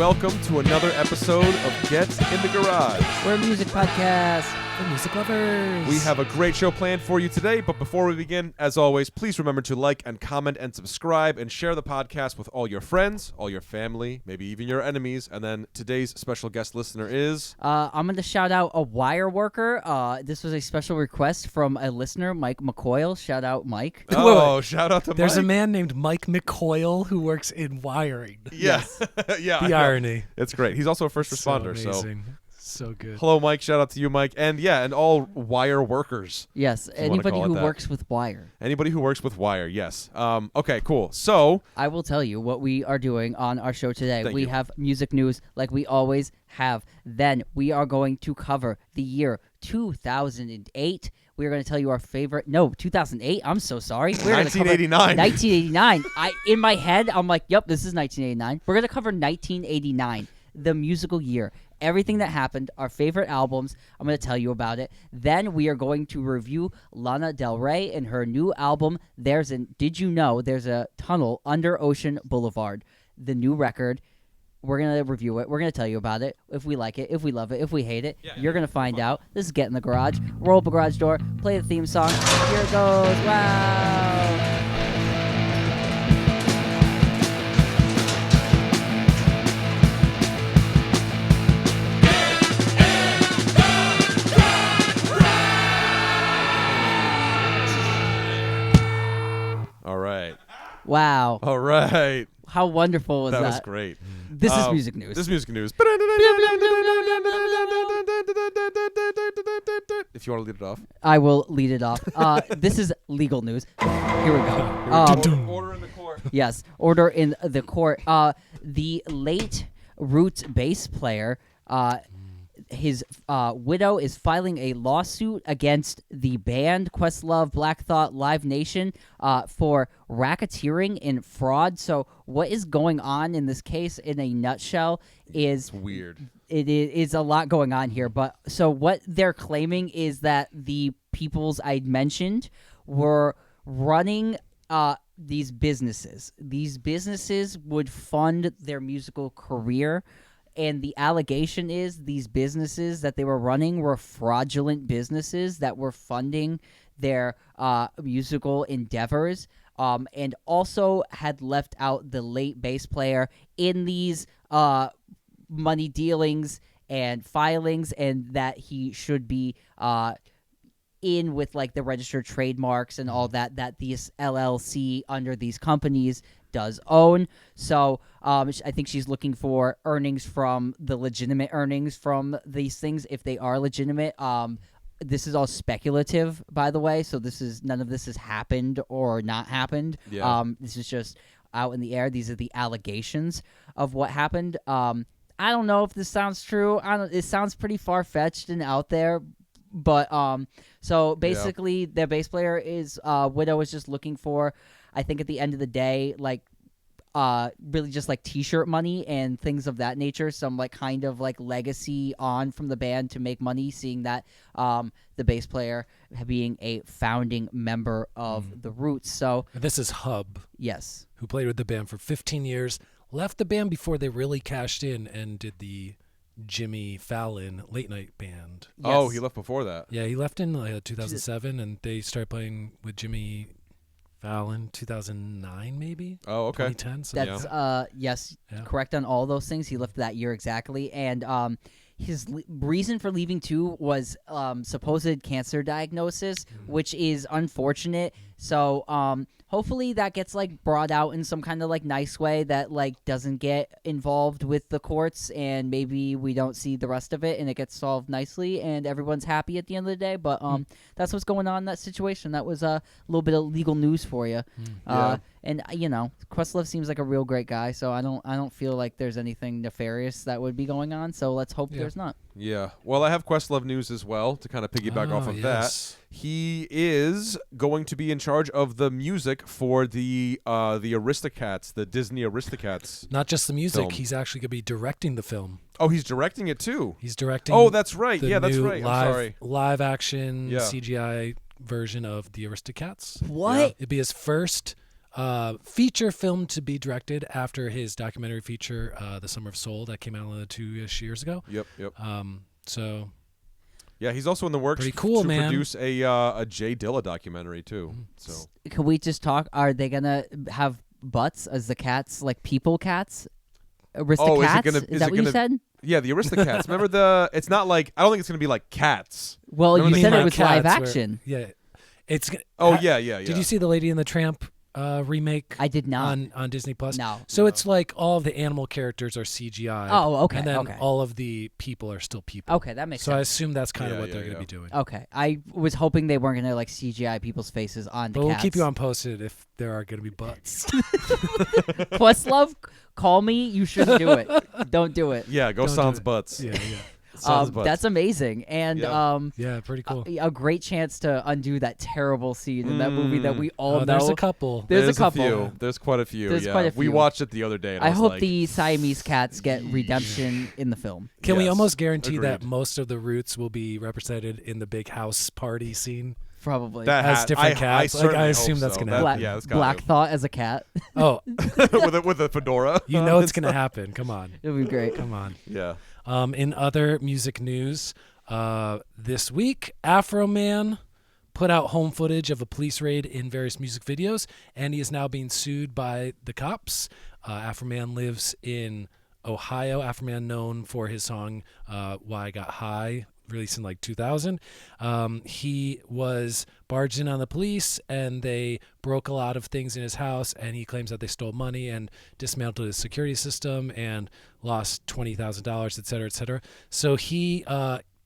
Welcome to another episode of Get in the Garage. We're a music podcast for music lovers. We have a great show planned for you today, but before we begin, as always, please remember to like and comment and subscribe and share the podcast with all your friends, all your family, maybe even your enemies. And then today's special guest listener is... I'm going to shout out a wire worker. This was a special request from a listener, Mike McCoyle. Shout out, Mike. Oh, shout out to There's Mike. a man named Mike McCoyle who works in wiring. Yes. Yeah. The irony. It's great. He's also a first responder. So amazing. So good. Hello, Mike. Shout out to you, Mike. And all wire workers. Yes, anybody who works with wire. Anybody who works with wire, yes. Okay, cool. So I will tell you what we are doing on our show today. Thank we you. have music news like we always have. Then we are going to cover the year 2008. We are going to tell you our favorite. No, 2008. I'm so sorry. We're 1989. 1989. In my head, I'm like, yep, this is 1989. We're going to cover 1989, the musical year. Everything that happened, our favorite albums, I'm going to tell you about it. Then we are going to review Lana Del Rey and her new album, Did You Know There's a Tunnel Under Ocean Boulevard, the new record. We're going to review it. We're going to tell you about it, if we like it, if we love it, if we hate it. You're going to find out. This is Get in the Garage. Roll up a garage door, play the theme song. Here it goes. Wow. all right. Wow. All right. How wonderful was that? That was great. This is music news. This is music news. If you want to lead it off. I will lead it off. This is legal news. Here we go. Order in the court. Yes, order in the court. The late Roots bass player, his widow is filing a lawsuit against the band Questlove, Black Thought, Live Nation for racketeering and fraud. So what is going on in this case in a nutshell is... It's weird. It is a lot going on here, but so what they're claiming is that the peoples I mentioned were running these businesses. These businesses would fund their musical career, and the allegation is these businesses that they were running were fraudulent businesses that were funding their musical endeavors, and also had left out the late bass player in these money dealings and filings, and that he should be in with like the registered trademarks and all that this LLC under these companies does own. So I think she's looking for earnings from the legitimate earnings from these things if they are legitimate. This is all speculative, by the way, so none of this has happened or not happened. Yeah. This is just out in the air. These are the allegations of what happened. I don't know if this sounds true. It sounds pretty far-fetched and out there, but so basically, their bass player is widow is just looking for, I think at the end of the day, like really just like T-shirt money and things of that nature. Some like kind of like legacy on from the band to make money, seeing that the bass player being a founding member of the Roots. So This is Hub, yes, who played with the band for 15 years, left the band before they really cashed in and did the Jimmy Fallon late night band. yes. Oh, he left before that. Yeah, he left in 2007, and they started playing with Jimmy Fallon 2009 maybe. Oh, okay. 2010. So That's yes, Yeah. correct on all those things. He left that year exactly, and his reason for leaving too was supposed cancer diagnosis, which is unfortunate. So hopefully that gets like brought out in some kind of like nice way that like doesn't get involved with the courts, and maybe we don't see the rest of it and it gets solved nicely and everyone's happy at the end of the day. But that's what's going on in that situation. That was a little bit of legal news for you. Yeah. And Questlove seems like a real great guy, so I don't feel like there's anything nefarious that would be going on. So let's hope there's not. Yeah. Well, I have Questlove news as well to kind of piggyback off of that. He is going to be in charge of the music for the Aristocats, the Disney Aristocats. Not just the music, film. he's actually going to be directing the film. Oh, he's directing it too. He's directing. Oh, that's right. the Yeah, that's new right. I'm sorry. Live action Yeah. CGI version of the Aristocats. What? Yeah. It'd be his first feature film to be directed after his documentary feature, The Summer of Soul, that came out 2-ish years ago. Yep. So Yeah, he's also in the works pretty cool, to man. produce a Jay Dilla documentary too. So Can we just talk? Are they gonna have butts as the cats, like people cats? Aristocats? Is that what you said? yeah, the Aristocats. Remember the? It's not like I don't think it's gonna be like Cats. Well, Remember you the said it cat- was live Cats where- action. Yeah, it's. Oh yeah. Did you see the Lady and the Tramp remake? I did not. on Disney Plus. No. So it's like all of the animal characters are CGI. Oh, okay, And then okay. all of the people are still people. Okay, that makes So I sense. assume that's kind of Yeah, what they're yeah, going to yeah. be doing. Okay, I was hoping they weren't gonna like CGI people's faces on the But we'll cats. keep you on posted if there are going to be butts. Questlove, call me. You shouldn't do it. Don't do it. Yeah, go Don't do Sans it. Butts. yeah. Sans Butts. That's amazing, and Yeah. Yeah, pretty cool. a great chance to undo that terrible scene in that movie that we all know. There's a couple. There's a couple. few. There's quite a few. There's yeah. quite a We few. watched it the other day. And I was hope like, the Siamese cats get redemption in the film. Can we Yes, almost guarantee that agreed. most of the roots will be represented in the big house party scene? Probably. that has hat- different I cats? Like, I certainly assume hope that's so. gonna That- happen. Black, Yeah, that's gotta Black Thought as a cat. Oh, with a fedora. you know it's going to happen. Come on. It would be great. Come on. Yeah. In other music news, this week, Afro Man put out home footage of a police raid in various music videos, and he is now being sued by the cops. Afro Man lives in Ohio. Afro Man, known for his song "Why I Got High," released in like 2000. He was barged in on the police, and they broke a lot of things in his house, and he claims that they stole money and dismantled his security system and lost $20,000, et cetera, et cetera. So he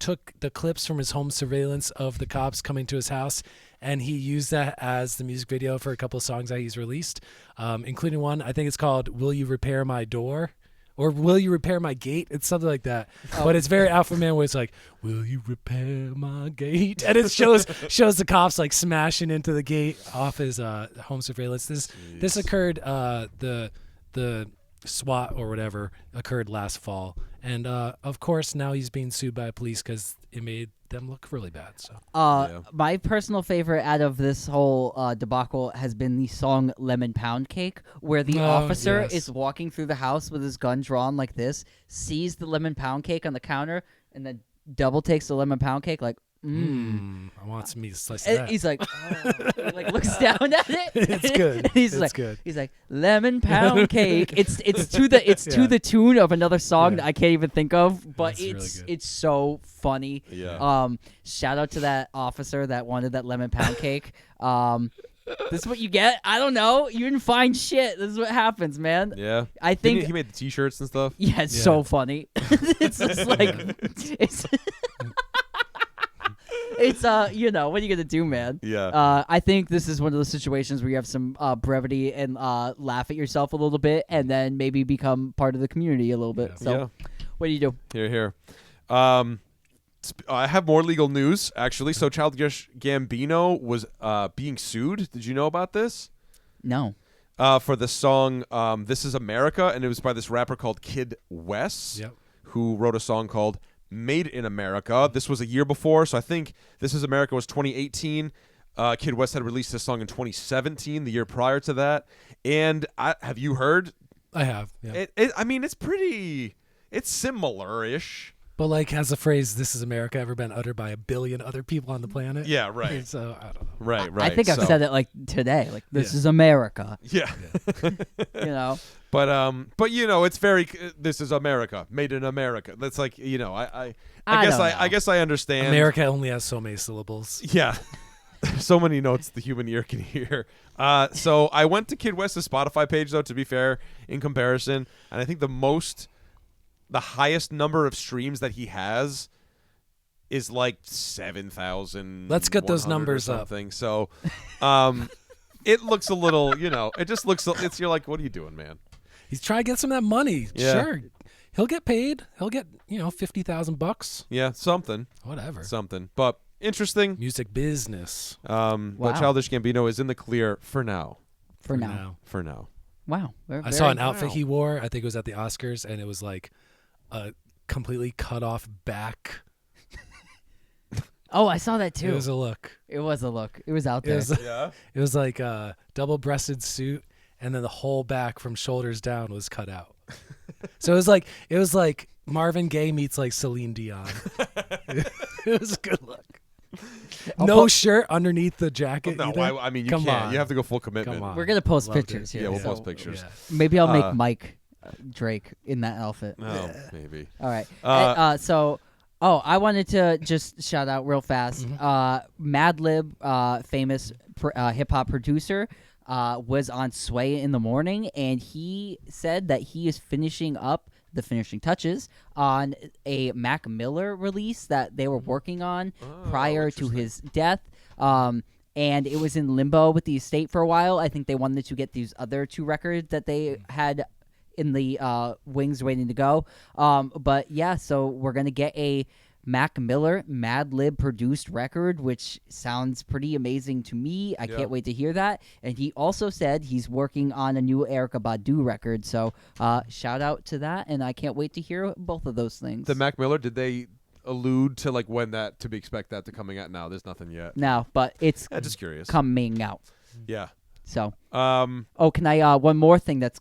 took the clips from his home surveillance of the cops coming to his house, and he used that as the music video for a couple of songs that he's released, including one, I think it's called "Will You Repair My Door?" Or "Will You Repair My Gate?" It's something like that. But it's very Alpha Man, where it's like, "Will you repair my gate?" And it shows the cops like smashing into the gate off his home surveillance. This occurred, the SWAT or whatever occurred last fall. And of course now he's being sued by police because it made them look really bad. So Yeah. My personal favorite out of this whole debacle has been the song "Lemon Pound Cake," where the officer yes. is walking through the house with his gun drawn like this, sees the lemon pound cake on the counter, and then double takes the lemon pound cake like, I want some meat to slice of And that. he's like, oh. He, like looks down at it. It's good. And he's It's like, good. He's like, lemon pound cake. It's to the tune of another song Yeah. that I can't even think of, but That's really it's good. it's so funny. Yeah. Shout out to that officer that wanted that lemon pound cake. This is what you get. I don't know. You didn't find shit. This is what happens, man. Yeah. I Didn't think. he made the T-shirts and stuff. Yeah, it's Yeah. so funny. It's just like it's. It's you know, what are you gonna do, man? Yeah. I think this is one of those situations where you have some brevity and laugh at yourself a little bit, and then maybe become part of the community a little bit. Yeah. So, what do you do? Here. I have more legal news actually. So Childish Gambino was being sued. Did you know about this? No. For the song "This Is America," and it was by this rapper called Kid West, Yep. who wrote a song called "Made in America." This was a year before, so I think "This Is America" was 2018. Kid West had released this song in 2017, the year prior to that. And have you heard? I have. Yeah. I mean, it's similar-ish. But like, has the phrase "This is America" ever been uttered by a billion other people on the planet? Yeah, right. So I don't know. Right. I think I've so- said it like today. Like, this Yeah. is America. Yeah. You know. But you know, it's very. This is America, made in America. That's like, you know, I I guess don't I know. guess I understand. America only has so many syllables. Yeah. So many notes the human ear can hear. So I went to Kid West's Spotify page, though, to be fair, in comparison, and I think the highest number of streams that he has is like 7,000. Let's get those numbers up. something. So, it looks a little, you know, it just looks. You're like, what are you doing, man? He's trying to get some of that money. Yeah. Sure, he'll get paid. He'll get $50,000. Yeah, something, Whatever. but interesting. Music business. Wow. But Childish Gambino is in the clear for now. For now. For now. Wow. I saw an Very- outfit he wore. I think it was at the Oscars, and it was like a completely cut off back. Oh, I saw that too. It was a look. It was a look. It was out It there. was, Yeah. it was like a double-breasted suit, and then the whole back from shoulders down was cut out. So it was like Marvin Gaye meets like Celine Dion. It was a good look. No shirt underneath the jacket. No, either. I mean you Come can't. on. You have to go full commitment. Come on. We're gonna post Loved pictures it. here. Yeah, we'll so post pictures. Yeah. Maybe I'll make Mike Drake in that outfit. Oh, maybe. All right. Uh, I wanted to just shout out real fast. Madlib, famous hip hop producer, was on Sway in the Morning, and he said that he is finishing up the finishing touches on a Mac Miller release that they were working on prior to his death. And it was in limbo with the estate for a while. I think they wanted to get these other 2 records that they had in the wings waiting to go. But yeah, so we're going to get a Mac Miller Madlib produced record, which sounds pretty amazing to me. I can't wait to hear that. And he also said he's working on a new Erykah Badu record. So shout out to that. And I can't wait to hear both of those things. The Mac Miller, did they allude to like when that to be expect that to coming out? No, there's nothing yet. No, but it's Just curious. coming out. Yeah. So, Oh, can I one more thing that's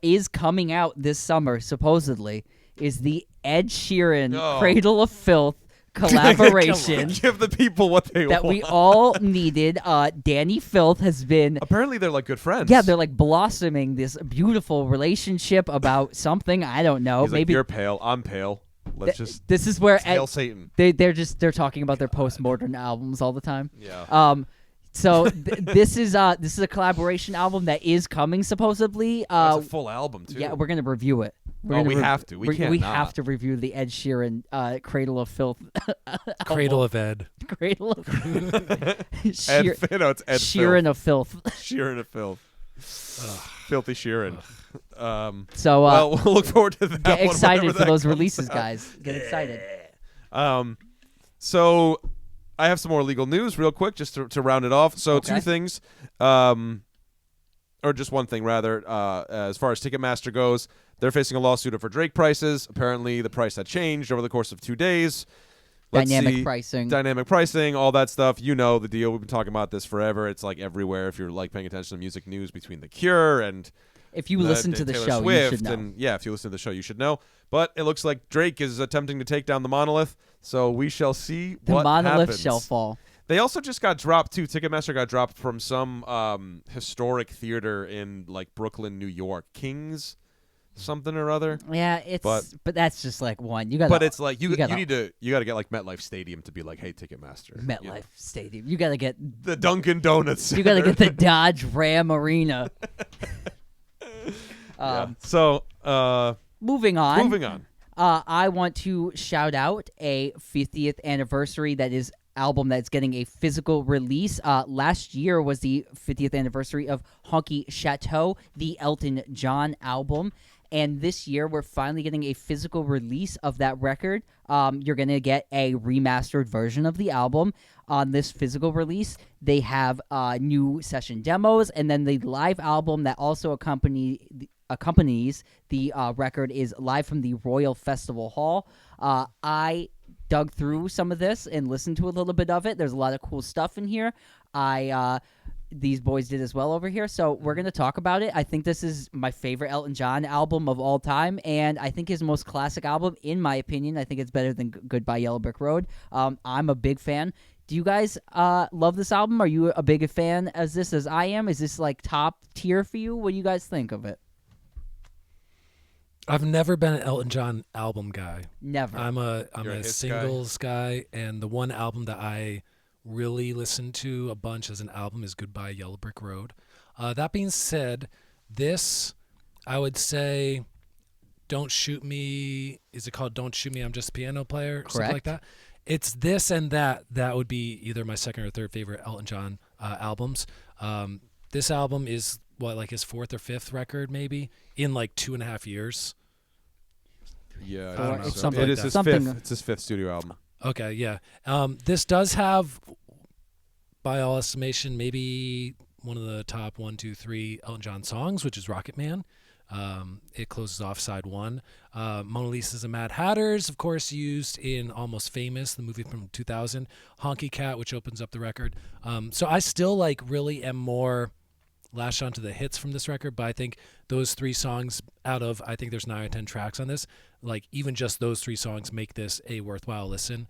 is coming out this summer supposedly is the Ed Sheeran Cradle of Filth collaboration give the people what they that want. we all needed. Danny Filth has been Apparently they're like good friends. they're like blossoming this beautiful relationship about something I don't know. He's like, Maybe you're pale, I'm pale. Let's just this is where hail Satan. they're talking about their postmodern albums all the time. Yeah. So this is a collaboration album that is coming supposedly. It's a full album too. Yeah, we're gonna review it. We have to. We can't We not. have to review the Ed Sheeran "Cradle of Filth." Cradle of Ed. Cradle of Ed, it's Ed Sheeran of Filth. Sheeran of filth. Filthy Sheeran. So well, we'll look forward to that. get one excited whenever for that those comes releases, out. guys. Get excited. So I have some more legal news real quick just to round it off. So Okay. 2 things, or just one thing rather, as far as Ticketmaster goes, they're facing a lawsuit for Drake prices. Apparently the price had changed over the course of 2 days. Dynamic pricing, all that stuff. You know the deal. We've been talking about this forever. It's like everywhere if you're like paying attention to music news between The Cure and if you listen to the Taylor show, Swift, you should know. and yeah, if you listen to the show, you should know. But it looks like Drake is attempting to take down the monolith, so we shall see The what monolith happens. shall fall. They also just got dropped too. Ticketmaster got dropped from some historic theater in like Brooklyn, New York, King's something or other. Yeah, but that's just like one. You got. But it's like you gotta- need to get like MetLife Stadium to be like, hey, Ticketmaster, MetLife you know. Stadium. You got to get. The Dunkin' Donuts. You got to Center. get the Dodge Ram Arena. Yeah. So Moving on. moving on. I want to shout out a 50th anniversary that is album that's getting a physical release. Last year was the 50th anniversary of Honky Chateau, the Elton John album. And this year, we're finally getting a physical release of that record. You're going to get a remastered version of the album on this physical release. They have new session demos, and then the live album that also accompanies the record is live from the Royal Festival Hall. I dug through some of this and listened to a little bit of it. There's a lot of cool stuff in here. These boys did as well over here, so we're going to talk about it. I think this is my favorite Elton John album of all time, and I think his most classic album, in my opinion. I think it's better than Goodbye Yellow Brick Road. I'm a big fan. Do you guys love this album? Are you a big fan as this as I am? Is this like top tier for you? What do you guys think of it? I've never been an Elton John album guy. Never. I'm a hits singles guy, and the one album that I really listen to a bunch as an album is Goodbye Yellow Brick Road. That being said, this, I would say, Don't Shoot Me, is it called Don't Shoot Me, I'm Just a Piano Player? Correct. Something like that. It's this and that would be either my second or third favorite Elton John albums. This album is, like his 4th or 5th record maybe in like 2.5 years. Yeah, Or I don't know. it's something It like is that. his Something- fifth. It's his 5th studio album. Okay, yeah. This does have, by all estimation, maybe one of the top 1, 2, 3 Elton John songs, which is Rocket Man. It closes off side one. Mona Lisa's and Mad Hatters, of course, used in Almost Famous, the movie from 2000. Honky Cat, which opens up the record. So I still like really am more latched onto the hits from this record, but I think those 3 songs out of, I think there's 9 or 10 tracks on this, like even just those 3 songs make this a worthwhile listen.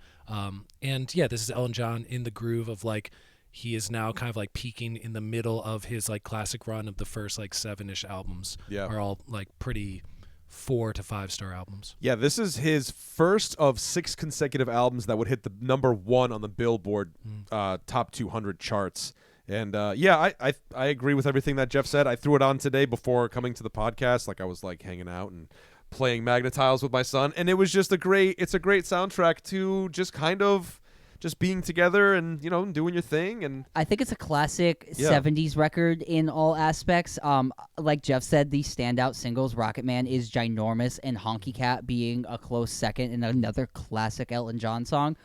And yeah, this is Elton John in the groove of like, he is now kind of like peaking in the middle of his like classic run of the first like 7-ish albums. Are all like pretty 4 to 5 star albums. Yeah, this is his first of 6 consecutive albums that would hit the number 1 on the Billboard top 200 charts. And yeah, I agree with everything that Jeff said. I threw it on today before coming to the podcast. Like I was like hanging out and playing Magnetiles with my son, and it was just it's a great soundtrack to just kind of just being together and, you know, doing your thing. And I think it's a classic 70s record in all aspects. Like Jeff said, the standout singles, Rocket Man is ginormous, and Honky Cat being a close second and another classic Elton John song.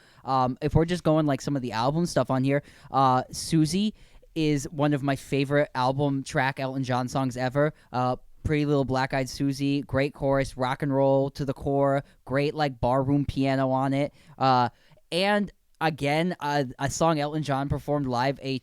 If we're just going like some of the album stuff on here, Susie is one of my favorite album track Elton John songs ever. Pretty Little Black-Eyed Susie, great chorus, rock and roll to the core, great like barroom piano on it. And again, a song Elton John performed live a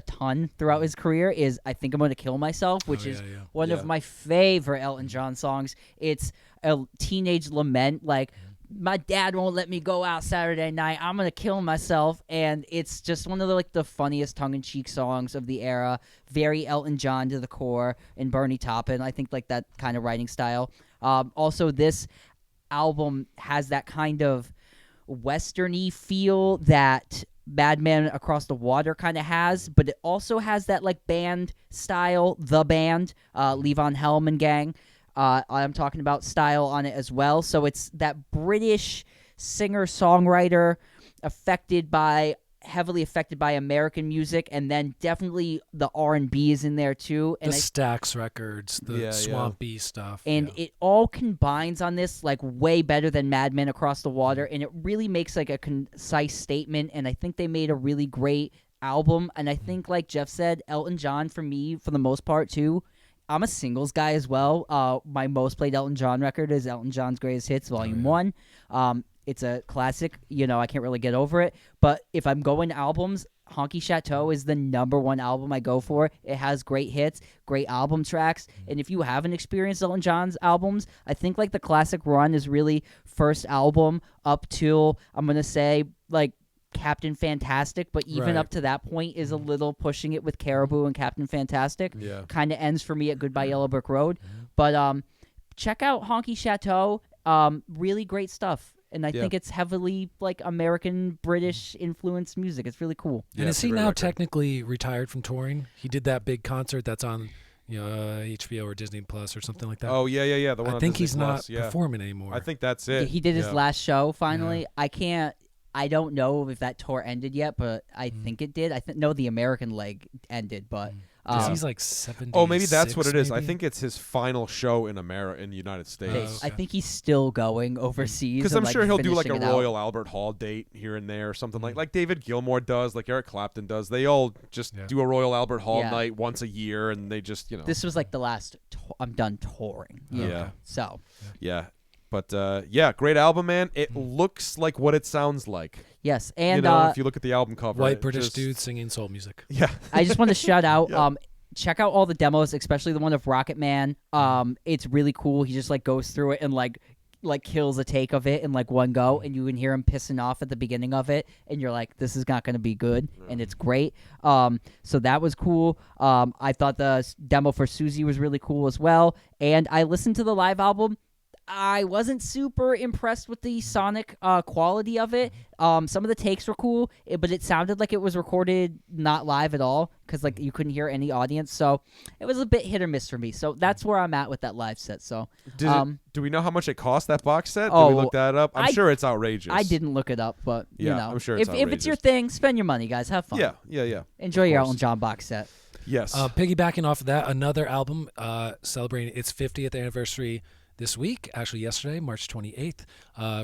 ton throughout his career is I Think I'm Gonna Kill Myself, which is one of my favorite Elton John songs. It's a teenage lament, like, my dad won't let me go out Saturday night, I'm gonna kill myself. And it's just one of the funniest tongue-in-cheek songs of the era. Very Elton John to the core, and Bernie Taupin. I think like that kind of writing style. Also, this album has that kind of western-y feel that Madman Across the Water kind of has, but it also has that like band style, The Band, Levon Helm and gang. I'm talking about style on it as well. So it's that British singer-songwriter heavily affected by American music, and then definitely the R&B is in there too. And the Stax records, the swampy stuff. And it all combines on this like way better than Madman Across the Water, and it really makes like a concise statement, and I think they made a really great album. And I think like Jeff said, Elton John for me, for the most part too, I'm a singles guy as well. My most played Elton John record is Elton John's Greatest Hits, Volume 1. It's a classic. You know, I can't really get over it. But if I'm going albums, Honky Chateau is the number 1 album I go for. It has great hits, great album tracks. And if you haven't experienced Elton John's albums, I think like the classic run is really first album up till, I'm going to say, like, Captain Fantastic, but even up to that point is a little pushing it with Caribou and Captain Fantastic. Kind of ends for me at Goodbye Yellow Brick Road. But check out Honky Chateau. Really great stuff. And I think it's heavily like American British influenced music. It's really cool. And is he now technically retired from touring? He did that big concert that's on, HBO or Disney Plus or something like that. Oh yeah. The one I think Disney he's Plus, not performing anymore. I think that's it. He did his last show finally. I don't know if that tour ended yet, but I think it did. No, the American leg ended, but he's like 70. Oh, maybe that's what it is. Maybe? I think it's his final show in the United States. I think he's still going overseas. Because I'm sure he'll do like a finishing it Royal Albert Hall date here and there or something like David Gilmour does, like Eric Clapton does. They all just do a Royal Albert Hall night once a year, and they just, This was like the last I'm done touring. So. Yeah. But, great album, man. It looks like what it sounds like. Yes, and if you look at the album cover. White British dude singing soul music. Yeah. I just want to shout out, check out all the demos, especially the one of Rocket Man. It's really cool. He just like goes through it and like kills a take of it in like one go, and you can hear him pissing off at the beginning of it, and you're like, this is not going to be good, and it's great. So that was cool. I thought the demo for Susie was really cool as well, and I listened to the live album. I wasn't super impressed with the sonic quality of it. Some of the takes were cool, but it sounded like it was recorded not live at all, because like you couldn't hear any audience. So it was a bit hit or miss for me. So that's where I'm at with that live set. So do we know how much it cost, that box set? Oh, Did we look that up? I'm sure it's outrageous. I didn't look it up, but I'm sure it's if it's your thing, spend your money, guys. Have fun. Yeah. Enjoy your Elton John box set. Yes. Piggybacking off of that, another album celebrating its 50th anniversary this week, actually yesterday, March 28th,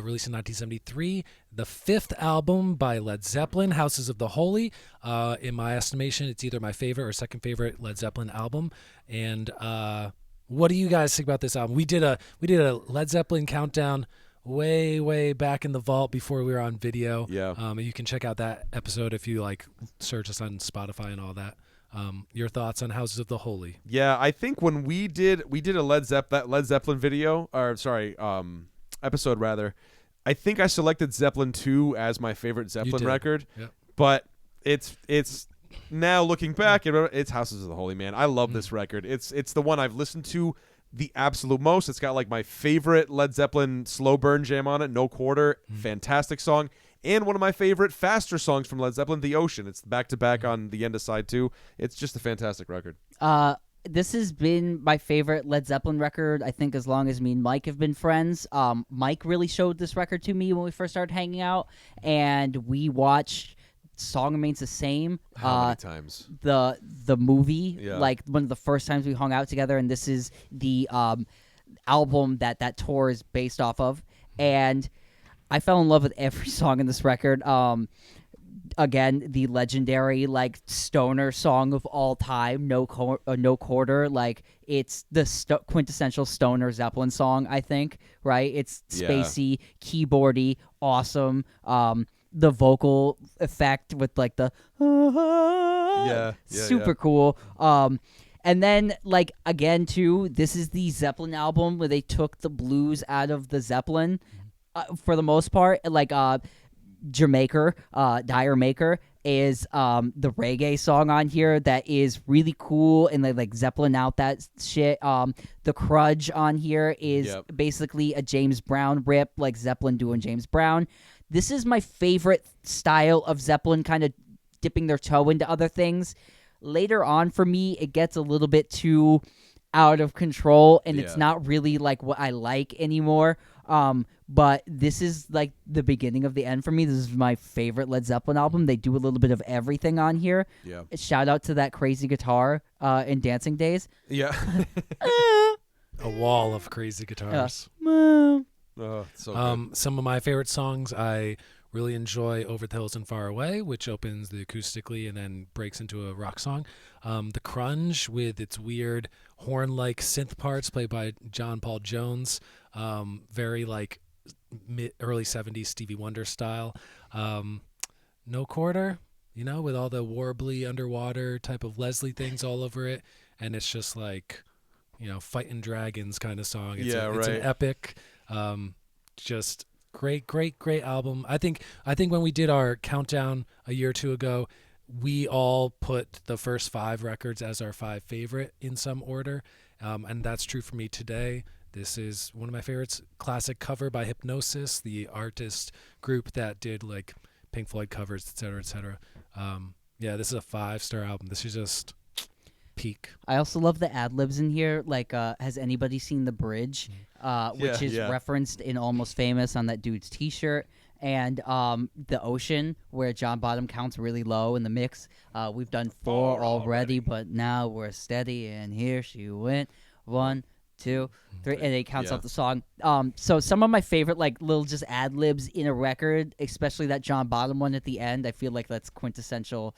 released in 1973, the 5th album by Led Zeppelin, Houses of the Holy. In my estimation, it's either my favorite or second favorite Led Zeppelin album. And What do you guys think about this album? We did a Led Zeppelin countdown way back in the vault before we were on video. Yeah. And you can check out that episode if you like search us on Spotify and all that. Your thoughts on Houses of the Holy? Yeah, I think when we did a Led Zeppelin video, or sorry, episode rather. I think I selected Zeppelin 2 as my favorite Zeppelin record. Yep. But it's now looking back, it's Houses of the Holy, man. I love this record. It's the one I've listened to the absolute most. It's got like my favorite Led Zeppelin slow burn jam on it, No Quarter, fantastic song. And one of my favorite faster songs from Led Zeppelin, The Ocean. It's back-to-back on the end of side 2. It's just a fantastic record. This has been my favorite Led Zeppelin record, I think, as long as me and Mike have been friends. Mike really showed this record to me when we first started hanging out, and we watched Song Remains the Same. How many times? The movie, Yeah. like one of the first times we hung out together, and this is the album that tour is based off of. And I fell in love with every song in this record. Again, the legendary like stoner song of all time, No Quarter. Like it's the quintessential stoner Zeppelin song, I think. Right? It's spacey, keyboardy, awesome. The vocal effect with like the super cool. And then, like, again, too, this is the Zeppelin album where they took the blues out of the Zeppelin for the most part. Like, Jamaica, Dire Maker is the reggae song on here that is really cool, and they like Zeppelin out that shit. The Crudge on here is basically a James Brown rip, like Zeppelin doing James Brown. This is my favorite style of Zeppelin, kind of dipping their toe into other things. Later on, for me, it gets a little bit too out of control, and it's not really like what I like anymore. But this is like the beginning of the end for me. This is my favorite Led Zeppelin album. They do a little bit of everything on here. Yeah. Shout out to that crazy guitar in Dancing Days. Yeah. A wall of crazy guitars. Oh, so good. Some of my favorite songs, I really enjoy Over the Hills and Far Away, which opens the acoustically and then breaks into a rock song. The Crunge with its weird horn-like synth parts played by John Paul Jones. Very like early 70s Stevie Wonder style. No Quarter, with all the warbly underwater type of Leslie things all over it. And it's just like, fighting dragons kind of song. It's an epic, just great album. I think when we did our countdown a year or two ago, we all put the first 5 records as our 5 favorite in some order, and that's true for me today. This is one of my favorites. Classic cover by Hypnosis, the artist group that did like Pink Floyd covers, etc., etc. This is a 5-star album. This is just peak. I also love the ad-libs in here. Like, has anybody seen The Bridge? Which is referenced in Almost Famous on that dude's T-shirt. And The Ocean, where John Bottom counts really low in the mix. We've done 4 already, but now we're steady, and here she went. 1, 2, 3, and it counts up the song. So some of my favorite, like, little just ad-libs in a record, especially that John Bottom one at the end, I feel like that's quintessential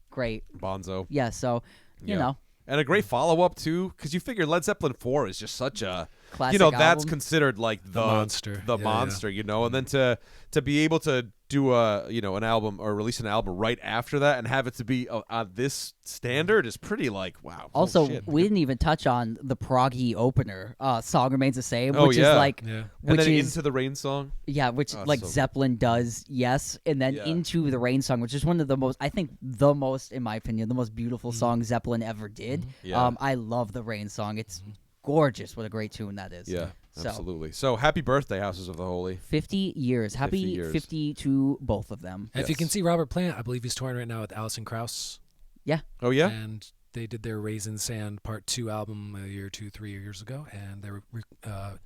great. Bonzo. Yeah, so, you know. And a great follow-up, too, because you figure Led Zeppelin 4 is just such a... classic that's album. Considered like the monster. The monster, and then to be able to do an album or release an album right after that and have it to be this standard is pretty like, wow. Also, shit. we didn't even touch on the proggy opener, Song Remains the Same, Oh, which yeah. is like... and Which then is, Into the Rain song. Yeah, which Oh, like so good. Zeppelin does, yes, and then Yeah. Into the Rain song, which is one of the most, I think the most, in my opinion, the most beautiful song Zeppelin ever did. Yeah. I love the Rain song. It's gorgeous. What a great tune that is. Yeah, So, absolutely. So happy birthday, Houses of the Holy. 50 years. Happy 50 years. 50 to both of them. And if you can see Robert Plant, I believe he's touring right now with Alison Krauss. Oh, yeah? And they did their Raisin Sand Part 2 album a year or 2, 3 years ago, and they were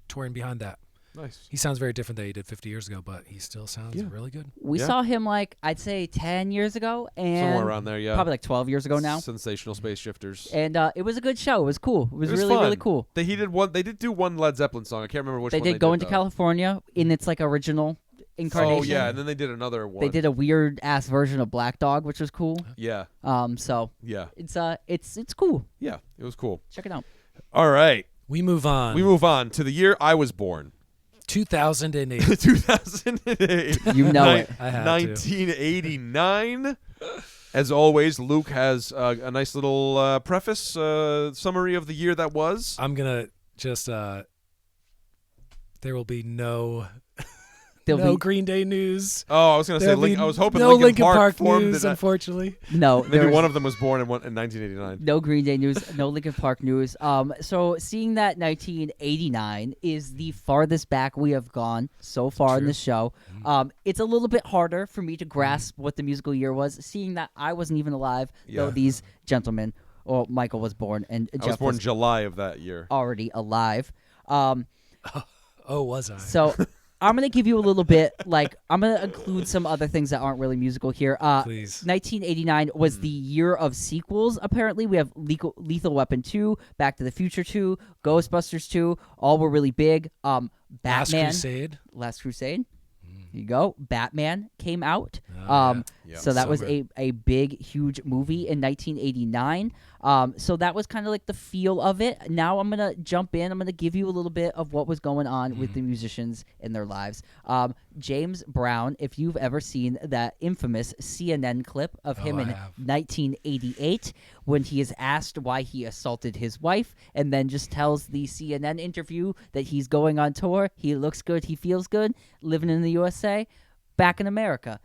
touring behind that. Nice. He sounds very different than he did 50 years ago, but he still sounds really good. We saw him like, I'd say 10 years ago. And Somewhere around there, yeah. Probably like 12 years ago now. Sensational Space Shifters. And it was a good show. It was cool. It was really, fun. really cool. They did do one Led Zeppelin song. I can't remember which They one did Go Into though. California in its like original incarnation. Oh, yeah, and then they did another one. They did a weird ass version of Black Dog, which was cool. Yeah. So Yeah. it's cool. Yeah, it was cool. Check it out. All right. We move on. We move on to the year I was born. 2008. 2008. You know it. I had 1989. As always, Luke has a nice little preface summary of the year that was. I'm going to just there will be no There'll be- Green Day news. Oh, I was going to say, There'll be I was hoping no Linkin Park formed news, it. unfortunately. No, Maybe there's one of them was born in 1989. no Green Day news, no Linkin Park news. So seeing that 1989 is the farthest back we have gone so far in True. the show, it's a little bit harder for me to grasp what the musical year was, seeing that I wasn't even alive, though Yeah. these gentlemen, or Michael was born, and I was Jeff born was July of that year. already alive. Oh, was I? So I'm going to give you a little bit, I'm going to include some other things that aren't really musical here. Please. 1989 was the year of sequels, apparently. We have Lethal Weapon 2, Back to the Future 2, Ghostbusters 2. All were really big. Last Batman. Crusade. Last Crusade. Here you go. Batman came out. Oh, yeah. So that was So good. a big, huge movie in 1989. So that was kind of like the feel of it. Now I'm going to jump in. I'm going to give you a little bit of what was going on with the musicians in their lives. James Brown, if you've ever seen that infamous CNN clip of him I in have. 1988 when he is asked why he assaulted his wife and then just tells the CNN interview that he's going on tour, he looks good, he feels good, living in the USA, back in America.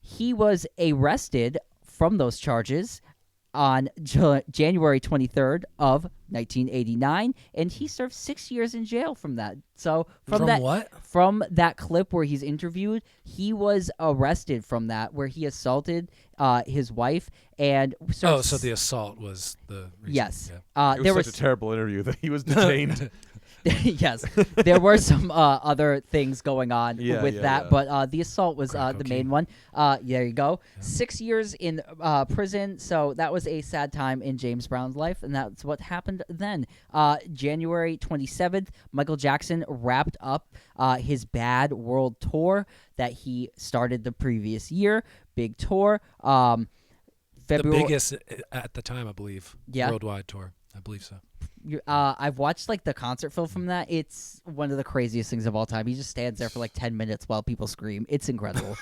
He was arrested from those charges on January 23rd of 1989, and he served 6 years in jail from that. So From that what? from that clip where he's interviewed, he was arrested from that, where he assaulted his wife and served Oh, so the assault was the reason. yes. Yeah. It There was was such a terrible interview that he was detained. yes, there were some other things going on Yeah, with yeah, that, yeah. but the assault was Crack the cocaine. main one. There you go. 6 years in prison, so that was a sad time in James Brown's life, and that's what happened then. January 27th, Michael Jackson wrapped up his Bad World Tour that he started the previous year. Big tour. The February. biggest at the time, I believe. Yeah. Worldwide tour. I believe so. I've watched like the concert film from that. It's one of the craziest things of all time. He just stands there for like 10 minutes while people scream. It's incredible.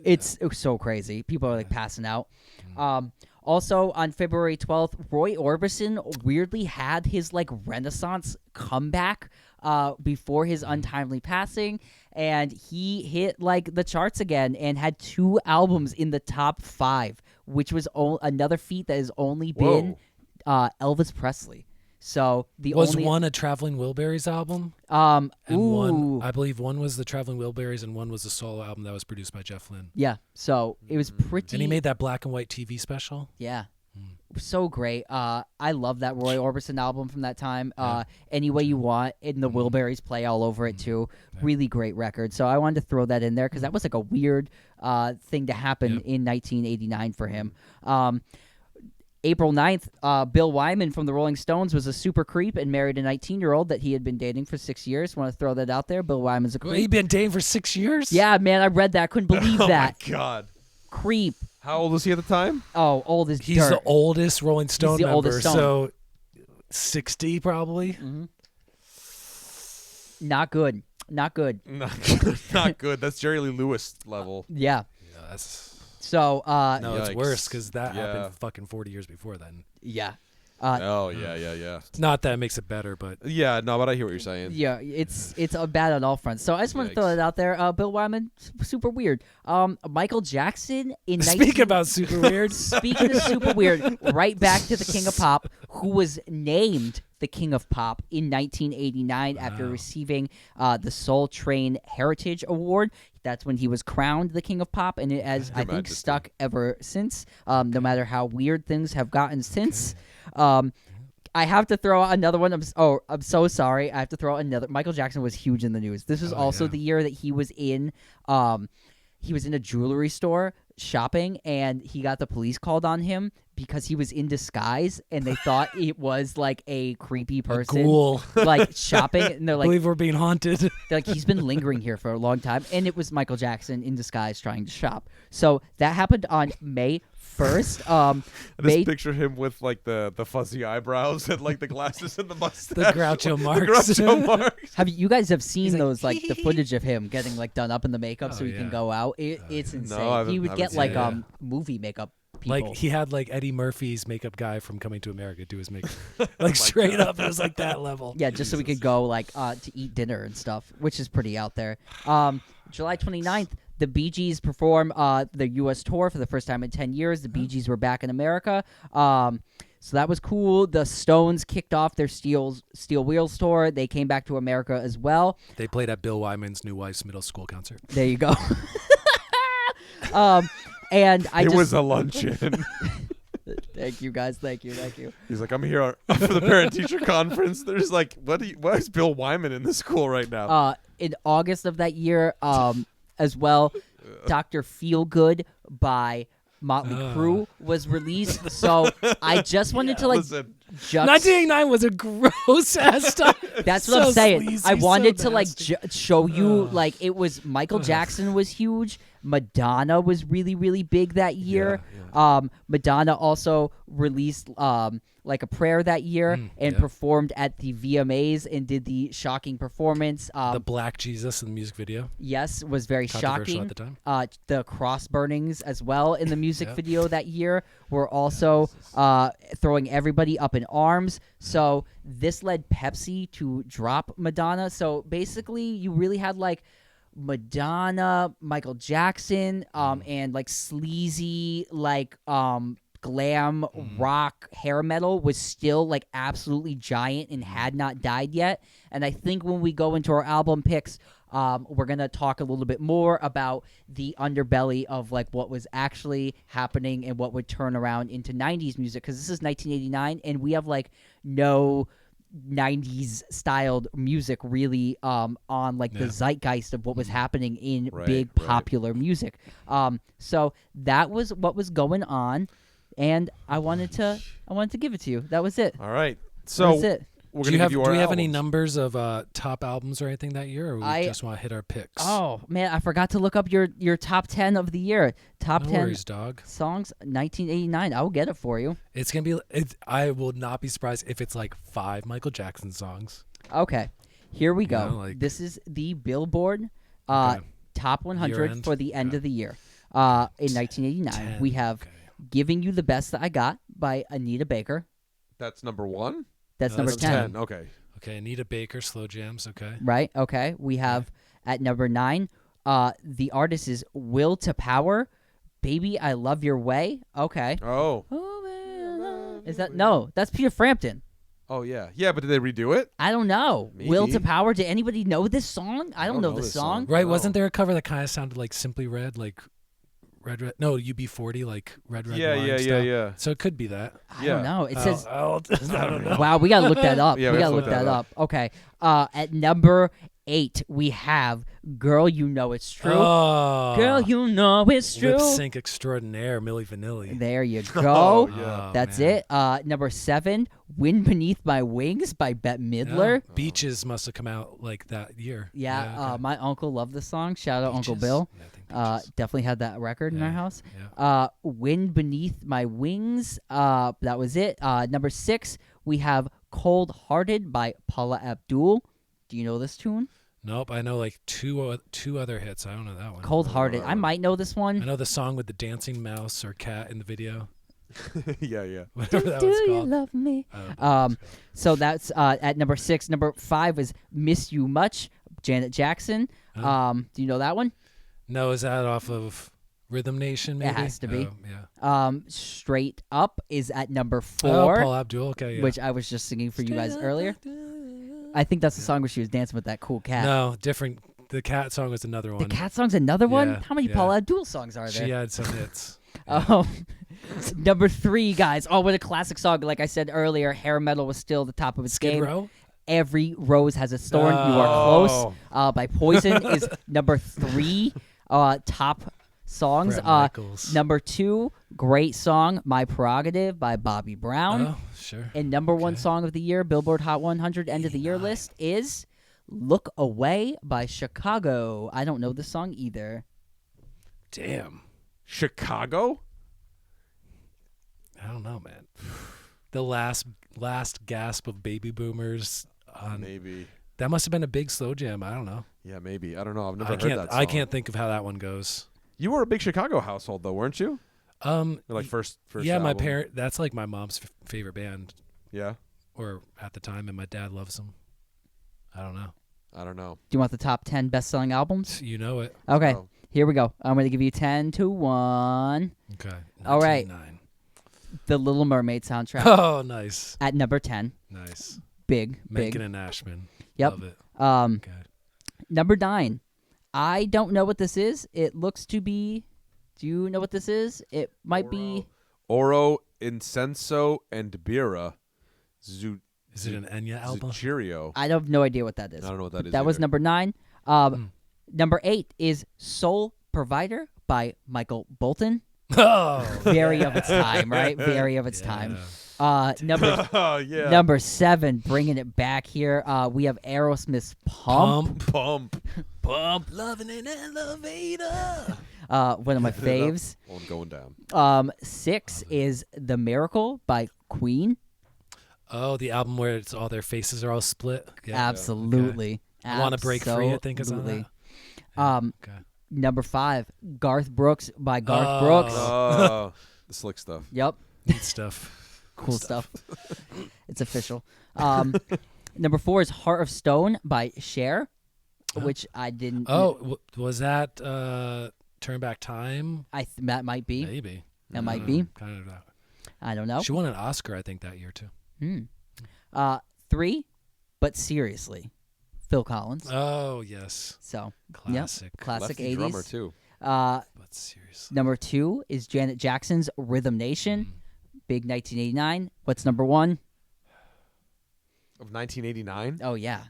It's so crazy. People are like passing out. Also on February 12th, Roy Orbison weirdly had his like Renaissance comeback before his untimely passing, and he hit like the charts again and had 2 albums in the top 5, which was another feat that has only been Elvis Presley. So the Was only one a Traveling Wilburys album? And one, ooh, I believe one was the Traveling Wilburys and one was a solo album that was produced by Jeff Lynne. yeah. So it was pretty. And he made that black and white TV special. yeah. So great. I love that Roy Orbison album from that time. Any Way You Want, and the Wilburys play all over it too. Really great record. So I wanted to throw that in there because that was like a weird thing to happen in 1989 for him. April 9th, Bill Wyman from the Rolling Stones was a super creep and married a 19-year-old that he had been dating for 6 years. Want to throw that out there? Bill Wyman's a Well, he'd creep. been dating for 6 years? Yeah, man, I read that. Couldn't believe Oh that. my God. Creep. How old was he at the time? Oh, old as He's dirt. the oldest Rolling Stone the member, oldest Stone. so 60 probably. Not good. Not good. Not good. Not good. That's Jerry Lee Lewis level. Yeah. Yeah, that's So, no, it's Yikes. worse because that Yeah. happened fucking 40 years before then. yeah. Oh yeah. Not that it makes it better, but Yeah, no, but I hear what you're saying. Yeah, it's bad on all fronts. So I just want to throw Yikes. it out there. Bill Wyman, super weird. Michael Jackson in speaking about super weird, speaking of super weird, right back to the King of Pop, who was named the King of Pop in 1989 after receiving the Soul Train Heritage Award. That's when he was crowned the King of Pop, and it has, I think, Majesty. stuck ever since, no matter how weird things have gotten since. I have to throw out another one. I'm so sorry. I have to throw out another. Michael Jackson was huge in the news. This was also the year that he was in a jewelry store shopping, and he got the police called on him because he was in disguise, and they thought it was like a creepy person, Ghoul. like shopping, and they're I like, believe we're being haunted. they're like, he's been lingering here for a long time, and it was Michael Jackson in disguise trying to shop. So that happened on May 1st. I May just picture him with like the fuzzy eyebrows and like the glasses and the mustache. The Groucho The Marx. Groucho Marx. Have you guys have seen He's like, those like the footage of him getting like done up in the makeup so Oh, he can yeah. go out? It's insane. I haven't- He would haven't get seen like it. Yeah. movie makeup people. Like he had like Eddie Murphy's makeup guy from Coming to America do his makeup, like straight up. It was like that level. Yeah, just so we could go like to eat dinner and stuff, which is pretty out there. July 29th, the Bee Gees perform their U.S. tour for the first time in 10 years. The Bee Gees were back in America. So that was cool. The Stones kicked off their Steel Wheels tour. They came back to America as well. They played at Bill Wyman's new wife's middle school concert. There you go. And I It just was a luncheon. thank you guys, thank you. He's like, I'm here for the parent-teacher conference. There's like, why is Bill Wyman in this school right now? In August of that year, as well, Dr. Feelgood by Motley Crue was released. So I just wanted to like Listen, 1989 was a gross ass time. That's what So I'm saying. sleazy, I wanted so to like nasty. show you like it was Michael Jackson was huge. Madonna was really really big that year. Madonna also released like a prayer that year and yeah. performed at the VMAs and did the shocking performance. The Black Jesus in the music video. Yes, was very Controversial shocking. at the time. The cross burnings as well in the music Yep. video that year were also throwing everybody up in arms. So this led Pepsi to drop Madonna. So basically, you really had like Madonna, Michael Jackson, and like sleazy like glam rock hair metal was still like absolutely giant and had not died yet. And I think when we go into our album picks, we're gonna talk a little bit more about the underbelly of like what was actually happening and what would turn around into 90s music, because this is 1989 and we have like no 90s styled music really on like the zeitgeist of what was happening in big right. popular music. So that was what was going on, and I wanted to give it to you. That was it. all right. That's So it. we're Do gonna you have, give you do our we have any albums. numbers of top albums or anything that year, or we I- just want to hit our picks? Oh man, I forgot to look up your top 10 of the year. Top no 10 worries, dog. songs 1989. I'll get it for you. It's gonna be. I will not be surprised if it's like 5 Michael Jackson songs. Okay, here we go. know, like- This is the Billboard Okay. top 100 Year-end? for the end Yeah. of the year. In 1989, 10, we have okay. "Giving You the Best That I Got" by Anita Baker. That's number 1. That's No, number that's 10. 10. Okay. Okay, Anita Baker, slow jams. Okay. Right? Okay. We have at number 9, the artist is Will to Power, "Baby I Love Your Way." Okay. Oh. Is that no? That's Peter Frampton. Oh yeah. Yeah, but did they redo it? I don't know. Will to Maybe. Power. Did anybody know this song? I don't know this song. Right? No. Wasn't there a cover that kind of sounded like Simply Red, like Red? No, UB40, like Red Yeah, Wine yeah, style. yeah. So it could be that. I Yeah. don't know. It says. I don't know. Wow, we gotta look that up. Yeah, we we gotta have to look that up. Okay. At number 8, we have "Girl, You Know It's True." Oh, Girl, you know it's true. lip sync extraordinaire, Milli Vanilli. There you go. Oh, yeah. That's man. it. Number 7, "Wind Beneath My Wings" by Bette Midler. Yeah. Beaches must have come out like that year. Yeah, okay. my uncle loved the song. Shout out Uncle Beaches? Bill. Yeah, I think Beaches. Definitely had that record in our Yeah, house. yeah. "Wind Beneath My Wings." That was it. Number 6, we have "Cold Hearted" by Paula Abdul. Do you know this tune? Nope, I know like two other hits. I don't know that one. Cold Hearted. I might know this I one. know the song with the dancing mouse or cat in the video. yeah. Whatever that Do was you called. love me? I don't know what it's called. So that's at number 6. Number 5 is "Miss You Much," Janet Jackson. Do you know that one? No, is that off of Rhythm Nation? Maybe has to be. Oh, yeah. "Straight Up" is at number 4, Oh, Paul Abdul. Okay, yeah. which I was just singing for you guys earlier. I think that's the song where she was dancing with that cool cat. No, different. The cat song was another The one. cat song's another one? Yeah, How many yeah. Paula Abdul songs are there? She had some hits. Number 3, guys. Oh, what a classic song. Like I said earlier, hair metal was still the top of its Skid game. Row. "Every Rose Has a Thorn." You are close. By Poison is number 3 top songs. Bret Michaels. Number 2, great song, My Prerogative by Bobby Brown. Oh, sure. And number 1 Okay. song of the year, Billboard Hot 100 end of the year 89. list is Look Away by Chicago. I don't know this song either. Damn. Chicago? I don't know, man. The last gasp of baby boomers. Maybe. That must have been a big slow jam. I don't know. Yeah, maybe. I don't know. I've never I heard can't. that song. I can't think of how that one goes. You were a big Chicago household, though, weren't you? Or like first yeah, my album? parent. That's like my mom's favorite band, Yeah? or at the time, and my dad loves them. I don't know. I don't know. Do you want the top 10 best-selling albums? You know it. Okay, Oh. here we go. I'm going to give you 10-1. Okay. All right. 1989. The Little Mermaid soundtrack Oh, nice. at number 10. Nice. Big. Menken and Ashman. Yep. Love it. Okay. Okay. Number 9. I don't know what this is. It looks to be... Do you know what this is? It might be... Oro, Incenso, and Bira. Is it an Enya album? Zucchero. I have no idea what that is. I don't know what that is. That was either. number 9. Number 8 is Soul Provider by Michael Bolton. Oh. Very of its time, right? Very of its time. Number Oh, yeah. number 7, bringing it back here. We have Aerosmith's Pump. Pump. Loving an elevator. One of my faves. Well, I'm going down. 6 is The Miracle by Queen. Oh, the album where it's all their faces are all split. Yeah. Absolutely. I Want to Break Free, I think is on Absolutely. that. Okay. Number 5, Garth Brooks by Garth Brooks. Oh, the slick stuff. Yep. Neat stuff. Cool stuff. It's official. Number 4 is Heart of Stone by Cher, which I didn't. Oh, was that Turn Back Time? That might be. Maybe. That might be. Kind of doubt. I don't know. She won an Oscar, I think, that year too. 3, but seriously, Phil Collins. Oh yes, So classic. Yep, classic Lefty 80s. drummer, too. But seriously, Number 2 is Janet Jackson's Rhythm Nation. Big 1989. What's number 1? Of 1989? Oh yeah,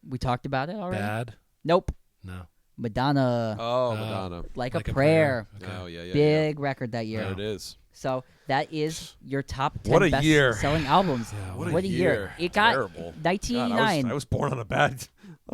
we talked about it already. Bad. Nope. No. Madonna, Oh, Madonna. like a Like a prayer. Prayer. Okay. Oh, yeah, yeah. Big record that year. There it is. So that is your top 10 What a year. best-selling albums. Yeah, What a year! It got Terrible. 1989. God, I was born on a bad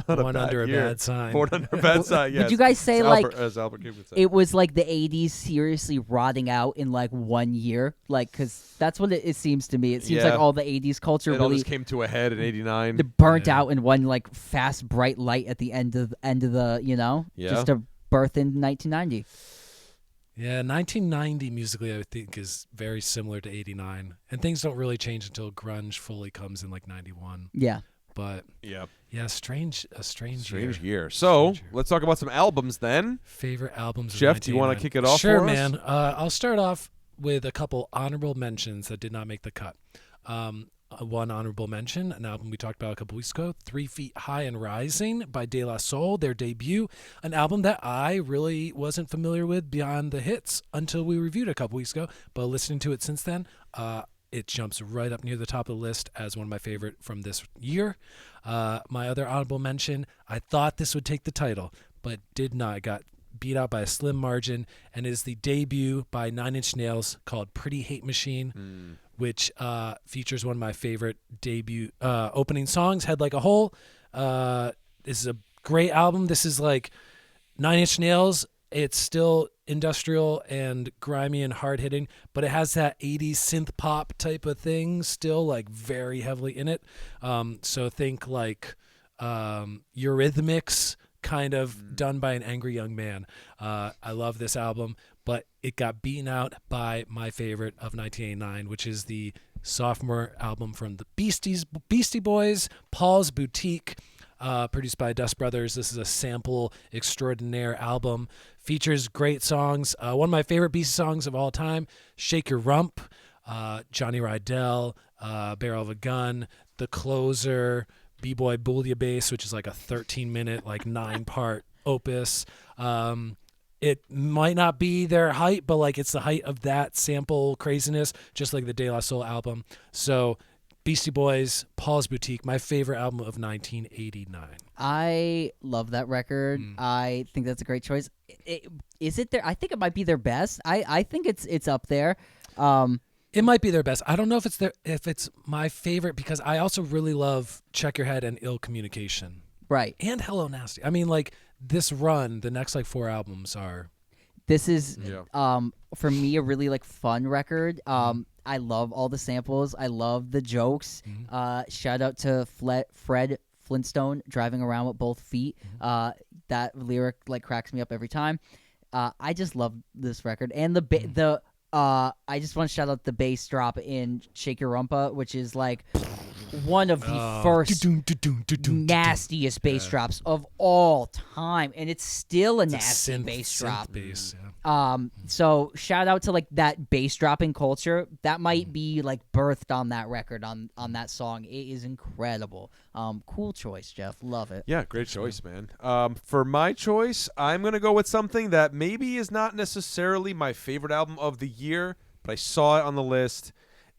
Born under a year. bad sign. Born under a bad sign, yes. Would you guys say As like Albert, as Albert King would say. it was like the 80s seriously rotting out in like 1 year? Like, because that's what it seems to me. It seems like Yeah. all the 80s culture It all really just came to a head in 89. burnt Yeah. out in one like fast bright light at the end of the Yeah. just to birth in 1990. Yeah, 1990 musically, I think, is very similar to 89, and things don't really change until grunge fully comes in like 91. Yeah. But Yeah. yeah, a strange year. So, Strange year. let's talk about some albums then. Favorite albums. Jeff, of do you wanna 1989. kick it off Sure, for us? man. I'll start off with a couple honorable mentions that did not make the cut. One honorable mention, an album we talked about a couple weeks ago, 3 Feet High and Rising by De La Soul, their debut, an album that I really wasn't familiar with beyond the hits until we reviewed a couple weeks ago, but listening to it since then, it jumps right up near the top of the list as one of my favorite from this year. My other honorable mention, I thought this would take the title, but did not. It got beat out by a slim margin, and is the debut by 9 Inch Nails called Pretty Hate Machine, which features one of my favorite debut opening songs, Head Like a Hole. This is a great album. This is like 9 Inch Nails. It's still industrial and grimy and hard-hitting, but it has that 80s synth pop type of thing still like very heavily in it. So think like Eurythmics kind of done by an angry young man. I love this album, but it got beaten out by my favorite of 1989, which is the sophomore album from the Beastie Boys, Paul's Boutique, produced by Dust Brothers. This is a sample extraordinaire album. Features great songs. One of my favorite Beastie songs of all time, Shake Your Rump, Johnny Rydell, Barrel of a Gun, The Closer, B-Boy Bouillabaisse, which is like a 13-minute, like 9-part opus. It might not be their height, but like it's the height of that sample craziness, just like the De La Soul album. So Beastie Boys, Paul's Boutique, my favorite album of 1989. I love that record. I think that's a great choice. Is it their? I think it might be their best. I think it's up there. It might be their best. I don't know if it's my favorite because I also really love Check Your Head and Ill Communication. Right. And Hello Nasty. I mean, like this run, the next like 4 albums are. This is for me a really like fun record. I love all the samples. I love the jokes. Shout out to Fred Flintstone driving around with both feet. That lyric like cracks me up every time. I just love this record and I just want to shout out the bass drop in Shake Your Rumpa, which is like one of the first nastiest bass drops of all time, and it's still a nasty bass drop. Bass, So shout out to like that bass dropping culture that might be like birthed on that record on that song. It is incredible. Cool choice, Jeff. Love it. Yeah, great choice, man. For my choice, I'm gonna go with something that maybe is not necessarily my favorite album of the year, but I saw it on the list.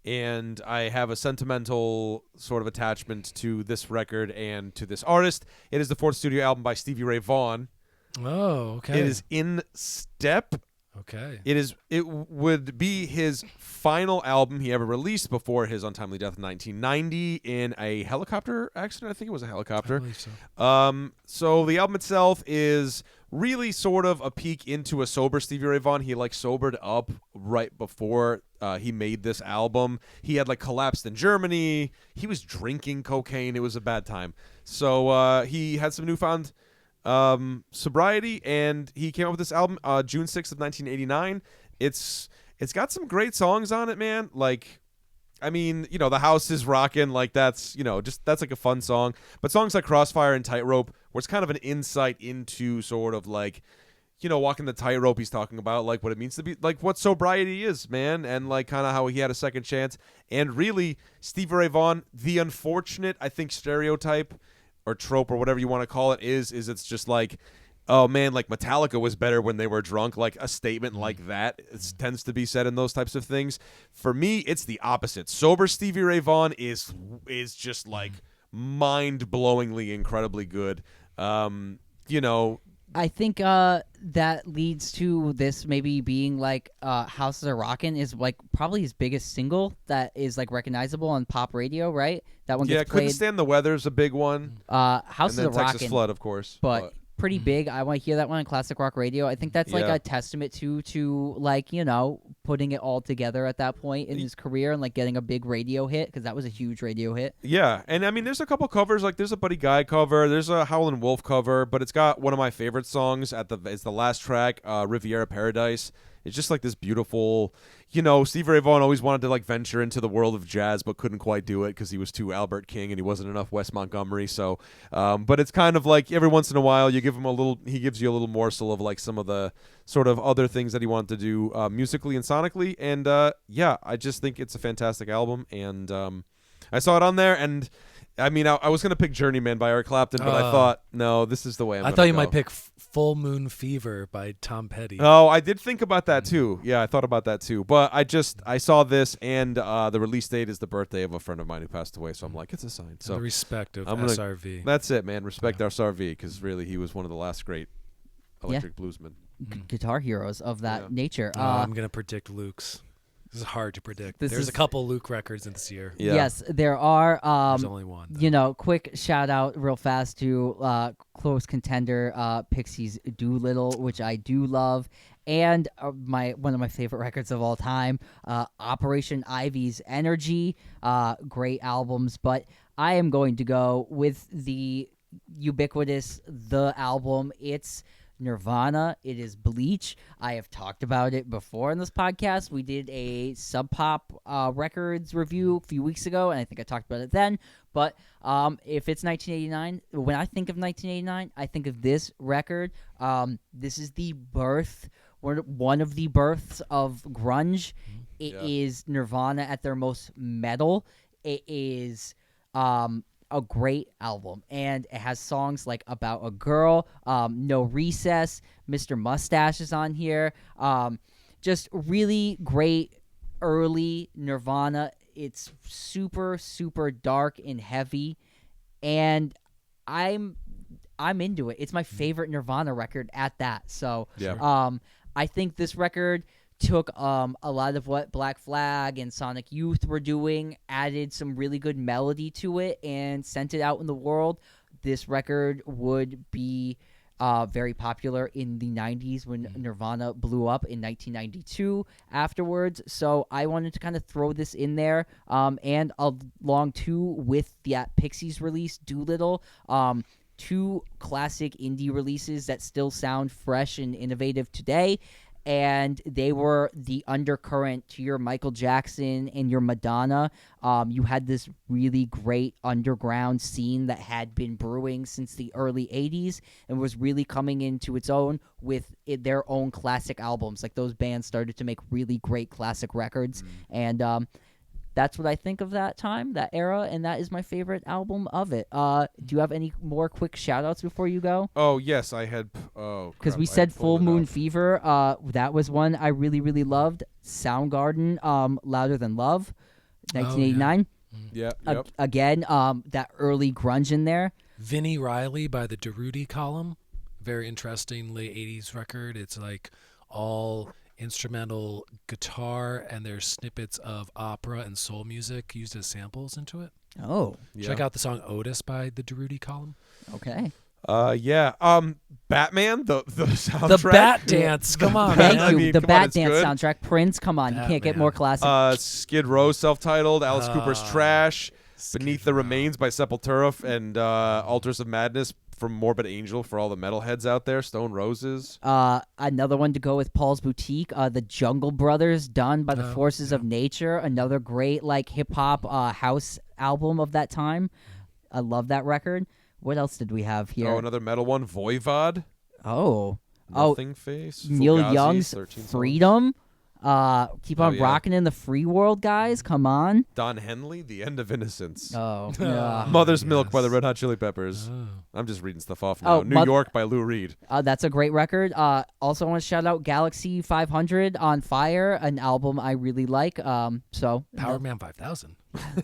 And I have a sentimental sort of attachment to this record and to this artist. It is the 4th studio album by Stevie Ray Vaughan. Oh, okay. It is In Step. Okay. It would be his final album he ever released before his untimely death in 1990 in a helicopter accident. I think it was a helicopter. I believe so. So the album itself is really sort of a peek into a sober Stevie Ray Vaughan. He like sobered up right before he made this album. He had like collapsed in Germany. He was drinking cocaine. It was a bad time. So he had some newfound sobriety, and he came up with this album June 6th of 1989. It's got some great songs on it, man. Like, I mean, you know, The House is Rockin', like that's, you know, just that's like a fun song. But songs like Crossfire and Tightrope, where it's kind of an insight into sort of like, you know, walking the tightrope. He's talking about like what it means to be like what sobriety is, man, and like kind of how he had a second chance. And really, Stevie Ray Vaughan, the unfortunate, I think, stereotype or trope or whatever you want to call it is it's just like, oh man, like Metallica was better when they were drunk. Like a statement like that tends to be said in those types of things. For me, it's the opposite. Sober Stevie Ray Vaughan is just like mind-blowingly incredibly good. You know, I think that leads to this maybe being like Houses Are Rockin' is like probably his biggest single that is like recognizable on pop radio, right? That one gets played. Couldn't Stand the Weather's a big one. Houses and Are then Texas Rockin', Flood, of course. but pretty big. I want to hear that one on classic rock radio. I think that's like Yeah. a testament to like, you know, putting it all together at that point in his career and like getting a big radio hit, because that was a huge radio hit. Yeah, and I mean, there's a couple covers. Like, there's a Buddy Guy cover, there's a Howlin' Wolf cover, but it's got one of my favorite songs it's the last track, Riviera Paradise. It's just like this beautiful, you know, Stevie Ray Vaughan always wanted to like venture into the world of jazz, but couldn't quite do it because he was too Albert King and he wasn't enough Wes Montgomery. So, but it's kind of like every once in a while he gives you a little morsel of like some of the sort of other things that he wanted to do musically and sonically. And yeah, I just think it's a fantastic album. And I saw it on there, and I mean, I was going to pick Journeyman by Eric Clapton, but I thought, no, this is the way I'm going to go. I thought you might pick Full Moon Fever by Tom Petty. Oh, I did think about that too. Yeah, I thought about that too. But I saw this, and the release date is the birthday of a friend of mine who passed away, so I'm like, it's a sign. So the respect of I'm SRV. That's it, man. Respect SRV, because really he was one of the last great electric bluesmen. Guitar heroes of that nature. I'm going to predict Luke's. This is hard to predict. There's a couple Luke records in this year. Yeah. Yes, there are. There's only one, though. You know, quick shout out real fast to close contender Pixies Doolittle, which I do love, and one of my favorite records of all time, Operation Ivy's Energy. Great albums, but I am going to go with the ubiquitous The album. It's Nirvana. It is Bleach. I have talked about it before in this podcast. We did a Sub Pop Records review a few weeks ago, and I think I talked about it then. But if it's 1989, when I think of 1989, I think of this record. This is the birth, one of the births of grunge. It is Nirvana at their most metal. It is a great album, and it has songs like About a Girl, No Recess, Mr. Mustache is on here. Just really great early Nirvana. It's super, super dark and heavy, and I'm I'm into it. It's my favorite Nirvana record at that. So, Yeah. I think this record took a lot of what Black Flag and Sonic Youth were doing, added some really good melody to it, and sent it out in the world. This record would be very popular in the 90s when Nirvana blew up in 1992 afterwards. So I wanted to kind of throw this in there, and along too with the Pixies release, Doolittle. Two classic indie releases that still sound fresh and innovative today. And they were the undercurrent to your Michael Jackson and your Madonna. You had this really great underground scene that had been brewing since the early 80s and was really coming into its own with their own classic albums. Like, those bands started to make really great classic records. And that's what I think of that time, that era, and that is my favorite album of it. Do you have any more quick shout-outs before you go? Oh, yes, I had... Because we said Full Moon Fever. That was one I really, really loved. Soundgarden, Louder Than Love, 1989. Yeah, yep. Again, that early grunge in there. Vinnie Riley by the Durruti Column. Very interesting late 80s record. It's like all instrumental guitar, and there's snippets of opera and soul music used as samples into it. Oh. Yeah. Check out the song Otis by the Durruti Column. Okay. Yeah. Batman, the soundtrack. The Bat Dance. Come on, Thank man. you. The Bat Dance soundtrack. Prince, come on. You can't get Batman. more classic. Skid Row, self-titled. Alice Cooper's Trash. Beneath the Remains by Sepultura, and Altars of Madness from Morbid Angel for all the metalheads out there. Stone Roses. Another one to go with Paul's Boutique. The Jungle Brothers, done by the Forces of Nature. Another great hip-hop house album of that time. I love that record. What else did we have here? Oh, another metal one. Voivod. Oh. Nothing Face. Neil Fugazi's Young's 13 songs. Freedom. Keep on yeah. rocking in the free world, guys. Come on. Don Henley, The End of Innocence. Oh. Yeah. Mother's Milk by the Red Hot Chili Peppers. I'm just reading stuff off now. Oh, New York by Lou Reed. That's a great record. Also want to shout out Galaxy 500 on Fire, an album I really like. Power Man 5000.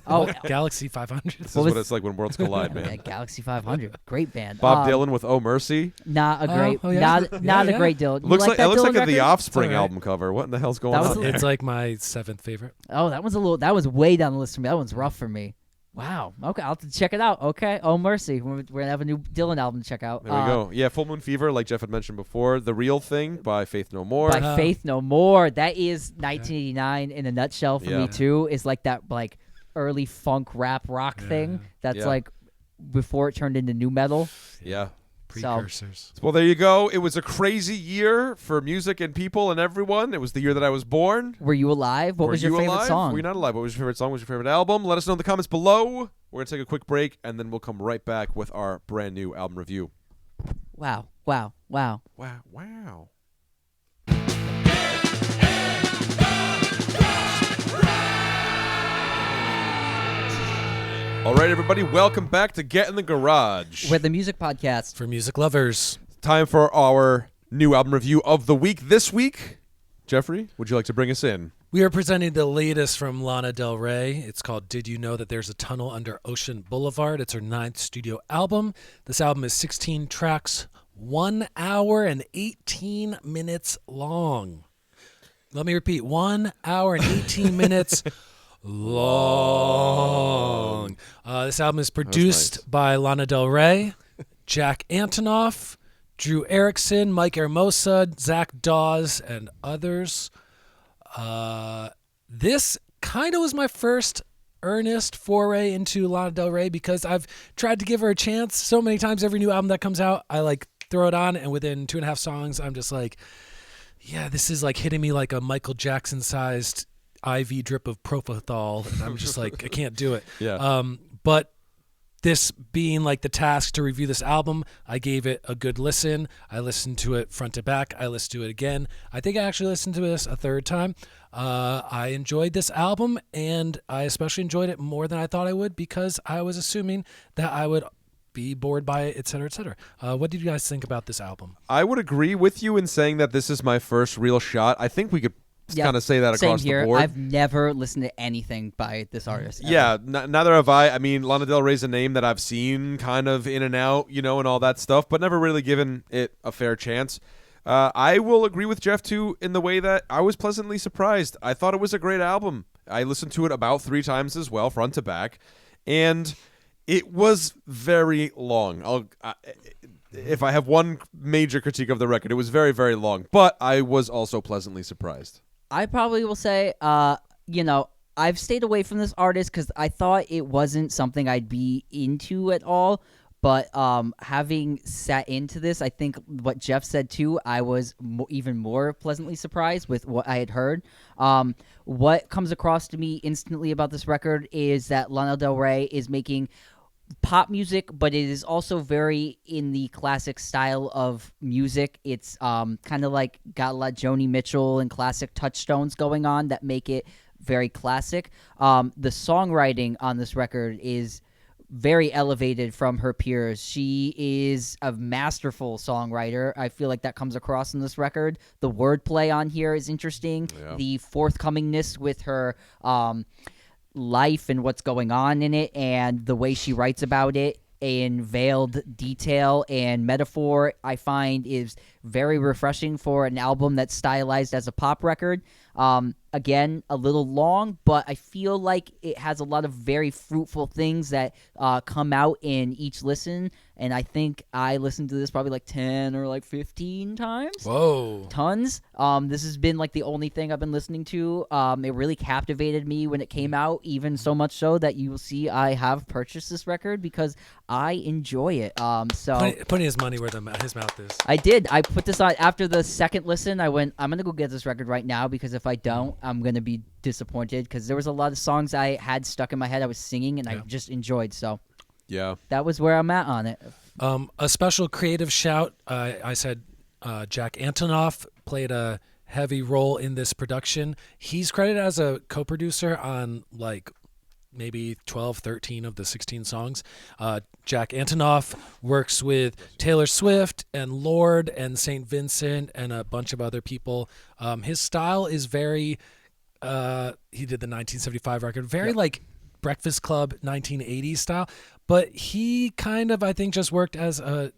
Oh, Galaxy 500. This is what it's like when worlds collide, man. yeah, Galaxy 500, great band. Bob Dylan with Oh Mercy. Not a great, yeah. not a Yeah. great Dylan. You Looks like that it looks Dylan like the record? Offspring It's all right. album cover. What in the hell's going That was on? It's there? like my 7th favorite. Oh, that was way down the list for me. That one's rough for me. Wow. Okay, I'll have to check it out. Okay. Oh Mercy. We're gonna have a new Dylan album to check out. There we go. Yeah, Full Moon Fever, like Jeff had mentioned before. The Real Thing by Faith No More. By Faith No More. That is 1989 in a nutshell for me too. Is like that early funk rap rock thing. That's Yeah. like before it turned into new metal. Yeah. Precursors. Well, there you go. It was a crazy year for music and people and everyone. It was the year that I was born. Were you alive? What was your favorite alive? song? Were you not alive? What was your favorite song? What was your favorite album? Let us know in the comments below. We're going to take a quick break, and then we'll come right back with our brand new album review. Wow. Wow. Wow. Wow. Wow. All right, everybody, welcome back to Get in the Garage. We're the music podcast. For music lovers. Time for our new album review of the week. This week, Jeffrey, would you like to bring us in? We are presenting the latest from Lana Del Rey. It's called Did You Know That There's a Tunnel Under Ocean Boulevard? It's her 9th studio album. This album is 16 tracks, 1 hour and 18 minutes long. Let me repeat, 1 hour and 18 minutes long. This album is produced by Lana Del Rey, Jack Antonoff, Drew Erickson, Mike Hermosa, Zach Dawes, and others. This kind of was my first earnest foray into Lana Del Rey because I've tried to give her a chance so many times. Every new album that comes out, I throw it on, and within 2.5 songs, I'm just like, yeah, this is hitting me like a Michael Jackson-sized IV drip of propofol. And I'm just like, I can't do it. Yeah. But this being the task to review this album, I gave it a good listen. I listened to it front to back. I listened to it again. I think I actually listened to this a third time. I enjoyed this album, and I especially enjoyed it more than I thought I would because I was assuming that I would be bored by it, et cetera, et cetera. What did you guys think about this album? I would agree with you in saying that this is my first real shot. I think we could Yeah, kind of say that same across here. the board. I've never listened to anything by this artist. ever. Yeah, neither have I. I mean, Lana Del Rey's a name that I've seen kind of in and out, and all that stuff, but never really given it a fair chance. I will agree with Jeff, too, in the way that I was pleasantly surprised. I thought it was a great album. I listened to it about 3 times as well, front to back, and it was very long. If I have one major critique of the record, it was very, very long, but I was also pleasantly surprised. I probably will say, I've stayed away from this artist because I thought it wasn't something I'd be into at all. But having sat into this, I think what Jeff said too, I was even more pleasantly surprised with what I had heard. What comes across to me instantly about this record is that Lana Del Rey is making pop music, but it is also very in the classic style of music. It's kind of like got a lot of Joni Mitchell and classic touchstones going on that make it very classic. The songwriting on this record is very elevated from her peers. She is a masterful songwriter. I feel like that comes across in this record. The wordplay on here is interesting. Yeah. The forthcomingness with her life and what's going on in it, and the way she writes about it in veiled detail and metaphor, I find is very refreshing for an album that's stylized as a pop record. Again, a little long, but I feel like it has a lot of very fruitful things that come out in each listen, and I think I listened to this probably like 10 or like 15 times. Whoa. Tons. This has been like the only thing I've been listening to. It really captivated me when it came out, even so much so that you will see I have purchased this record because I enjoy it. So Putting his money where his mouth is. I did. I put this on after the second listen. I went, I'm going to go get this record right now because if I don't, I'm going to be disappointed because there was a lot of songs I had stuck in my head I was singing and I just enjoyed. So Yeah. that was where I'm at on it. A special creative shout. I said Jack Antonoff played a heavy role in this production. He's credited as a co-producer on like maybe 12, 13 of the 16 songs. Jack Antonoff works with Taylor Swift and Lorde and St. Vincent and a bunch of other people. His style is very, he did the 1975 record, very like Breakfast Club 1980s style, but he kind of, I think, just worked as a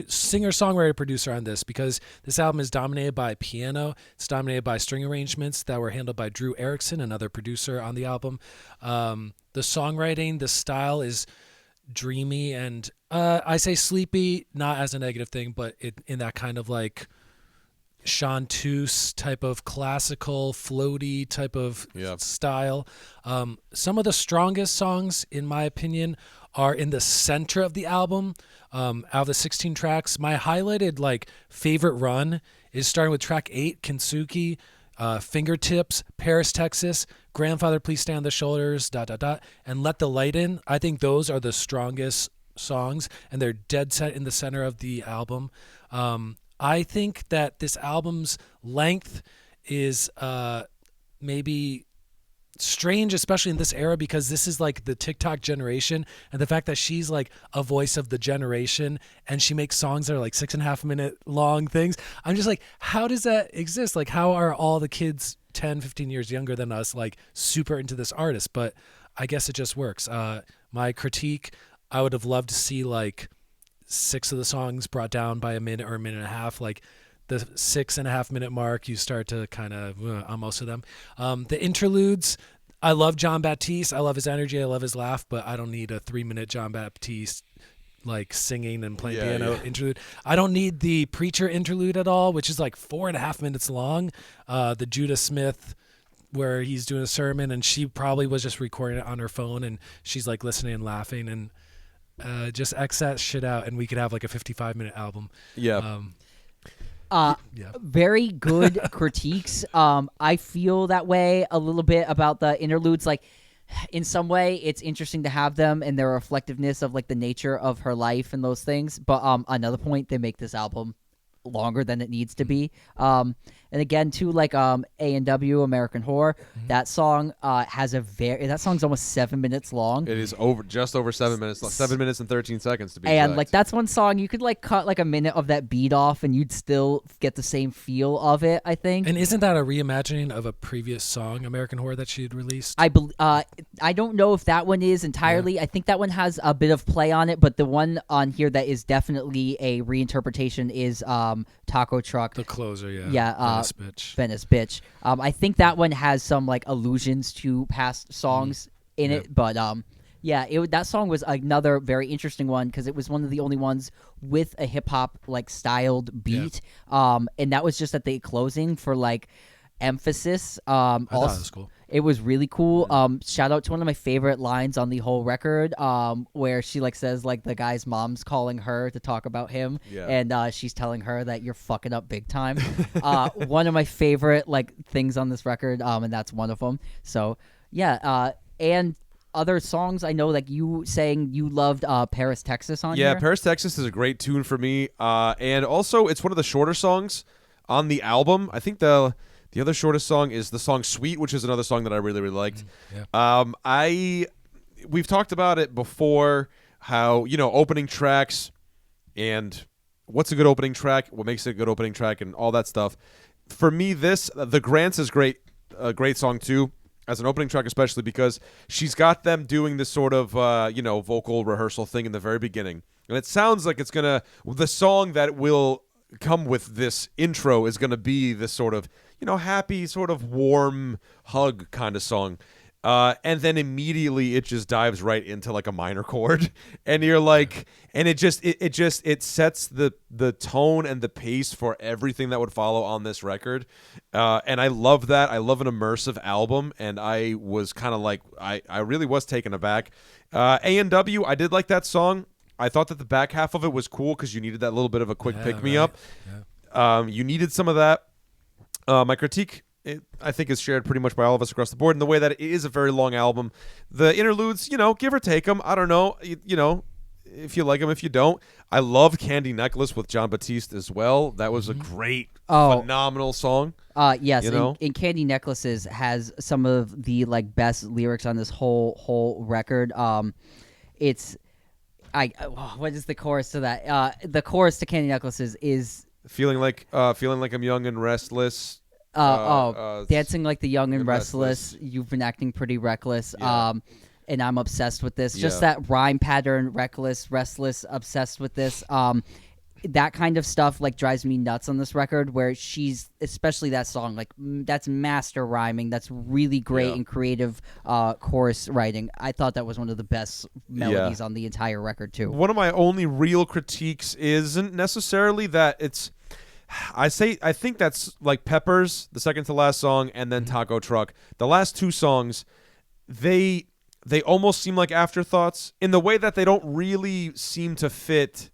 singer-songwriter producer on this because this album is dominated by piano. It's dominated by string arrangements that were handled by Drew Erickson, another producer on the album. The songwriting, the style is dreamy and I say sleepy, not as a negative thing, but in that kind of like chanteuse type of classical, floaty type of style. Some of the strongest songs, in my opinion, are in the center of the album. Out of the 16 tracks, my highlighted like favorite run is starting with track 8, Kintsugi, Fingertips, Paris, Texas, Grandfather, Please Stand on the Shoulders, ... and Let the Light In. I think those are the strongest songs, and they're dead set in the center of the album. I think that this album's length is maybe strange, especially in this era, because this is like the TikTok generation, and the fact that she's like a voice of the generation and she makes songs that are like 6.5 minute long things. I'm just like, how does that exist? Like, how are all the kids 10, 15 years younger than us like super into this artist? But I guess it just works. My critique, I would have loved to see like 6 of the songs brought down by a minute or a minute and a half. Like the 6.5 minute mark, you start to kind of on most of them. The interludes, I love John Baptiste. I love his energy. I love his laugh, but I don't need a 3-minute John Baptiste like singing and playing piano interlude. I don't need the preacher interlude at all, which is like 4.5 minutes long. The Judah Smith, where he's doing a sermon and she probably was just recording it on her phone and she's like listening and laughing, and just X that shit out and we could have like a 55-minute album. Very good critiques. I feel that way a little bit about the interludes. Like, in some way, it's interesting to have them and their reflectiveness of like the nature of her life and those things. But another point, they make this album longer than it needs to be. And And again, too, like A&W, American Horror, that song that song's almost 7 minutes long. It is just over 7 minutes, 7 minutes and 13 seconds to be And exact. like that's one song you could like cut like a minute of that beat off, and you'd still get the same feel of it, I think. And isn't that a reimagining of a previous song, American Horror, that she had released? I don't know if that one is entirely. I think that one has a bit of play on it, but the one on here that is definitely a reinterpretation is Taco Truck. The closer, yeah. Yeah, Venice Bitch. Venice Bitch. I think that one has some like allusions to past songs in it, but yeah, that song was another very interesting one because it was one of the only ones with a hip hop like styled beat. And that was just at the closing for like emphasis. I thought it was cool. It was really cool. Shout out to one of my favorite lines on the whole record, where she like says like the guy's mom's calling her to talk about him, and she's telling her that you're fucking up big time. One of my favorite like things on this record, and that's one of them. So yeah, and other songs I know, like you saying you loved Paris, Texas on here. Yeah, Paris, Texas is a great tune for me, and also it's one of the shorter songs on the album. I think the other shortest song is the song Sweet, which is another song that I really, really liked. We've talked about it before, how, opening tracks and what's a good opening track, what makes it a good opening track, and all that stuff. For me, The Grants is great, a great song too, as an opening track, especially because she's got them doing this sort of, vocal rehearsal thing in the very beginning. And it sounds like the song that will come with this intro is going to be this sort of, happy, sort of warm hug kind of song. And then immediately it just dives right into like a minor chord, and you're like, and it sets the tone and the pace for everything that would follow on this record. And I love that. I love an immersive album, and I was kind of like, I really was taken aback. A&W, I did like that song. I thought that the back half of it was cool because you needed that little bit of a quick pick-me-up. Yeah. You needed some of that. My critique, I think, is shared pretty much by all of us across the board in the way that it is a very long album. The interludes, give or take them. I don't know, if you like them, if you don't. I love Candy Necklace with John Batiste as well. That was a great, phenomenal song. Yes, and Candy Necklaces has some of the like best lyrics on this whole record. It's what is the chorus to that? The chorus to Candy Necklaces is feeling like I'm young and restless. Dancing like the young and restless. You've been acting pretty reckless. Yeah. And I'm obsessed with this. Just Yeah. that rhyme pattern, reckless, restless, obsessed with this. That kind of stuff like drives me nuts on this record, where she's, especially that song, like that's master rhyming. That's really great and creative chorus writing. I thought that was one of the best melodies on the entire record too. One of my only real critiques isn't necessarily that it's, I think that's like Peppers, the second to last song, and then Taco Truck. The last two songs, they almost seem like afterthoughts in the way that they don't really seem to fit.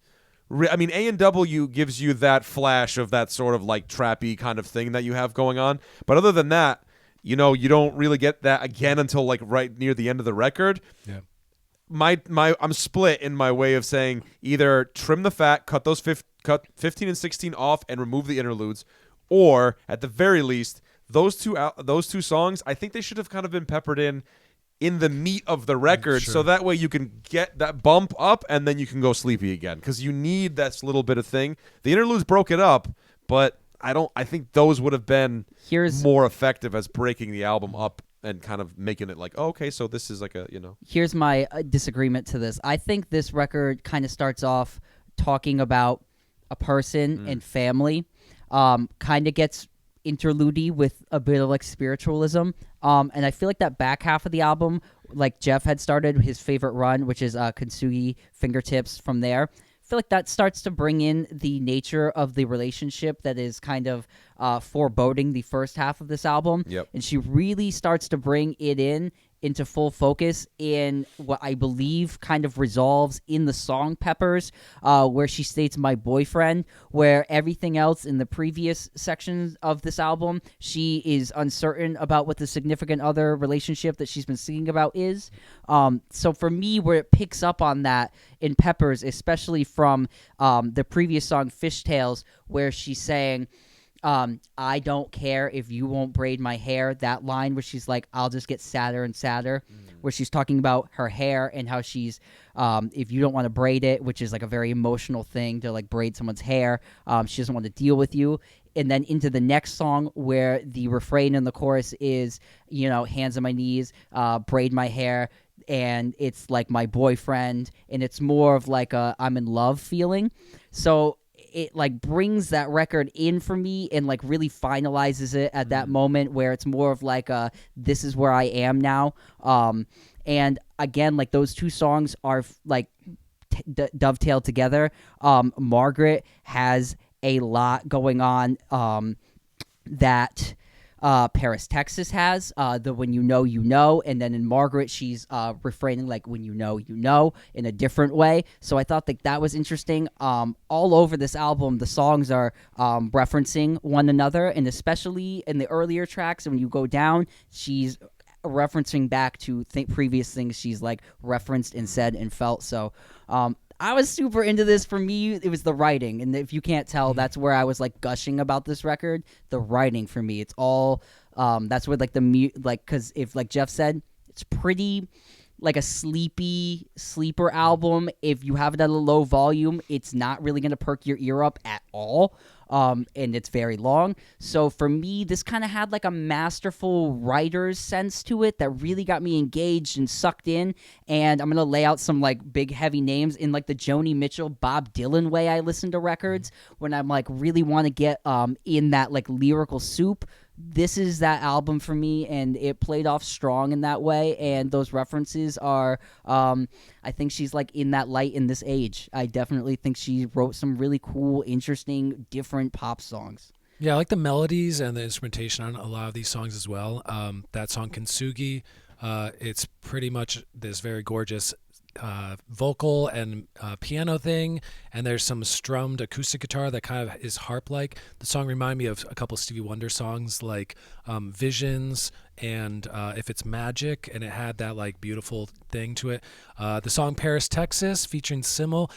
I mean, A&W gives you that flash of that sort of like trappy kind of thing that you have going on. But other than that, you don't really get that again until like right near the end of the record. Yeah. I'm split in my way of saying either trim the fat, cut 15 and 16 off and remove the interludes, or at the very least, those two songs, I think they should have kind of been peppered in the meat of the record, Sure. so that way you can get that bump up and then you can go sleepy again, because you need that little bit of thing. The interludes broke it up, but I think those would have been more effective as breaking the album up and kind of making it like, oh, okay, so this is like a, Here's my disagreement to this. I think this record kind of starts off talking about a person and family, kind of gets interlude-y with a bit of like spiritualism, and I feel like that back half of the album, like Jeff had started his favorite run, which is Kintsugi Fingertips. From there, I feel like that starts to bring in the nature of the relationship that is kind of foreboding the first half of this album. Yep. And she really starts to bring it into full focus in what I believe kind of resolves in the song Peppers, where she states my boyfriend, where everything else in the previous sections of this album, she is uncertain about what the significant other relationship that she's been singing about is. So for me, where it picks up on that in Peppers, especially from the previous song Fishtails, where she's saying, I don't care if you won't braid my hair. That line where she's like, I'll just get sadder and sadder, where she's talking about her hair and how she's, if you don't want to braid it, which is like a very emotional thing to like braid someone's hair, she doesn't want to deal with you. And then into the next song where the refrain in the chorus is, hands on my knees, braid my hair, and it's like my boyfriend, and it's more of like a I'm in love feeling. So it like brings that record in for me and like really finalizes it at that moment where it's more of like this is where I am now. And again, like those two songs are like dovetailed together. Margaret has a lot going on that Paris, Texas has, the when you know, and then in Margaret, she's refraining like when you know, in a different way. So I thought that was interesting. All over this album, the songs are referencing one another, and especially in the earlier tracks, and when you go down, she's referencing back to previous things she's like referenced and said and felt. So I was super into this. For me, it was the writing, and if you can't tell, that's where I was like gushing about this record. The writing for me, it's all that's where like because if like Jeff said, it's pretty like a sleeper album. If you have it at a low volume, it's not really gonna perk your ear up at all. And it's very long. So for me, this kind of had like a masterful writer's sense to it that really got me engaged and sucked in. And I'm going to lay out some like big heavy names in like the Joni Mitchell, Bob Dylan way I listen to records when I'm like really want to get in that like lyrical soup. This is that album for me, and it played off strong in that way, and those references are I think she's like in that light in this age. I definitely think she wrote some really cool, interesting, different pop songs. Yeah, I like the melodies and the instrumentation on a lot of these songs as well. That song Kintsugi, it's pretty much this very gorgeous vocal and piano thing, and there's some strummed acoustic guitar that kind of is harp-like. The song reminded me of a couple Stevie Wonder songs like Visions and If It's Magic, and it had that like beautiful thing to it. The song Paris, Texas featuring Simmel,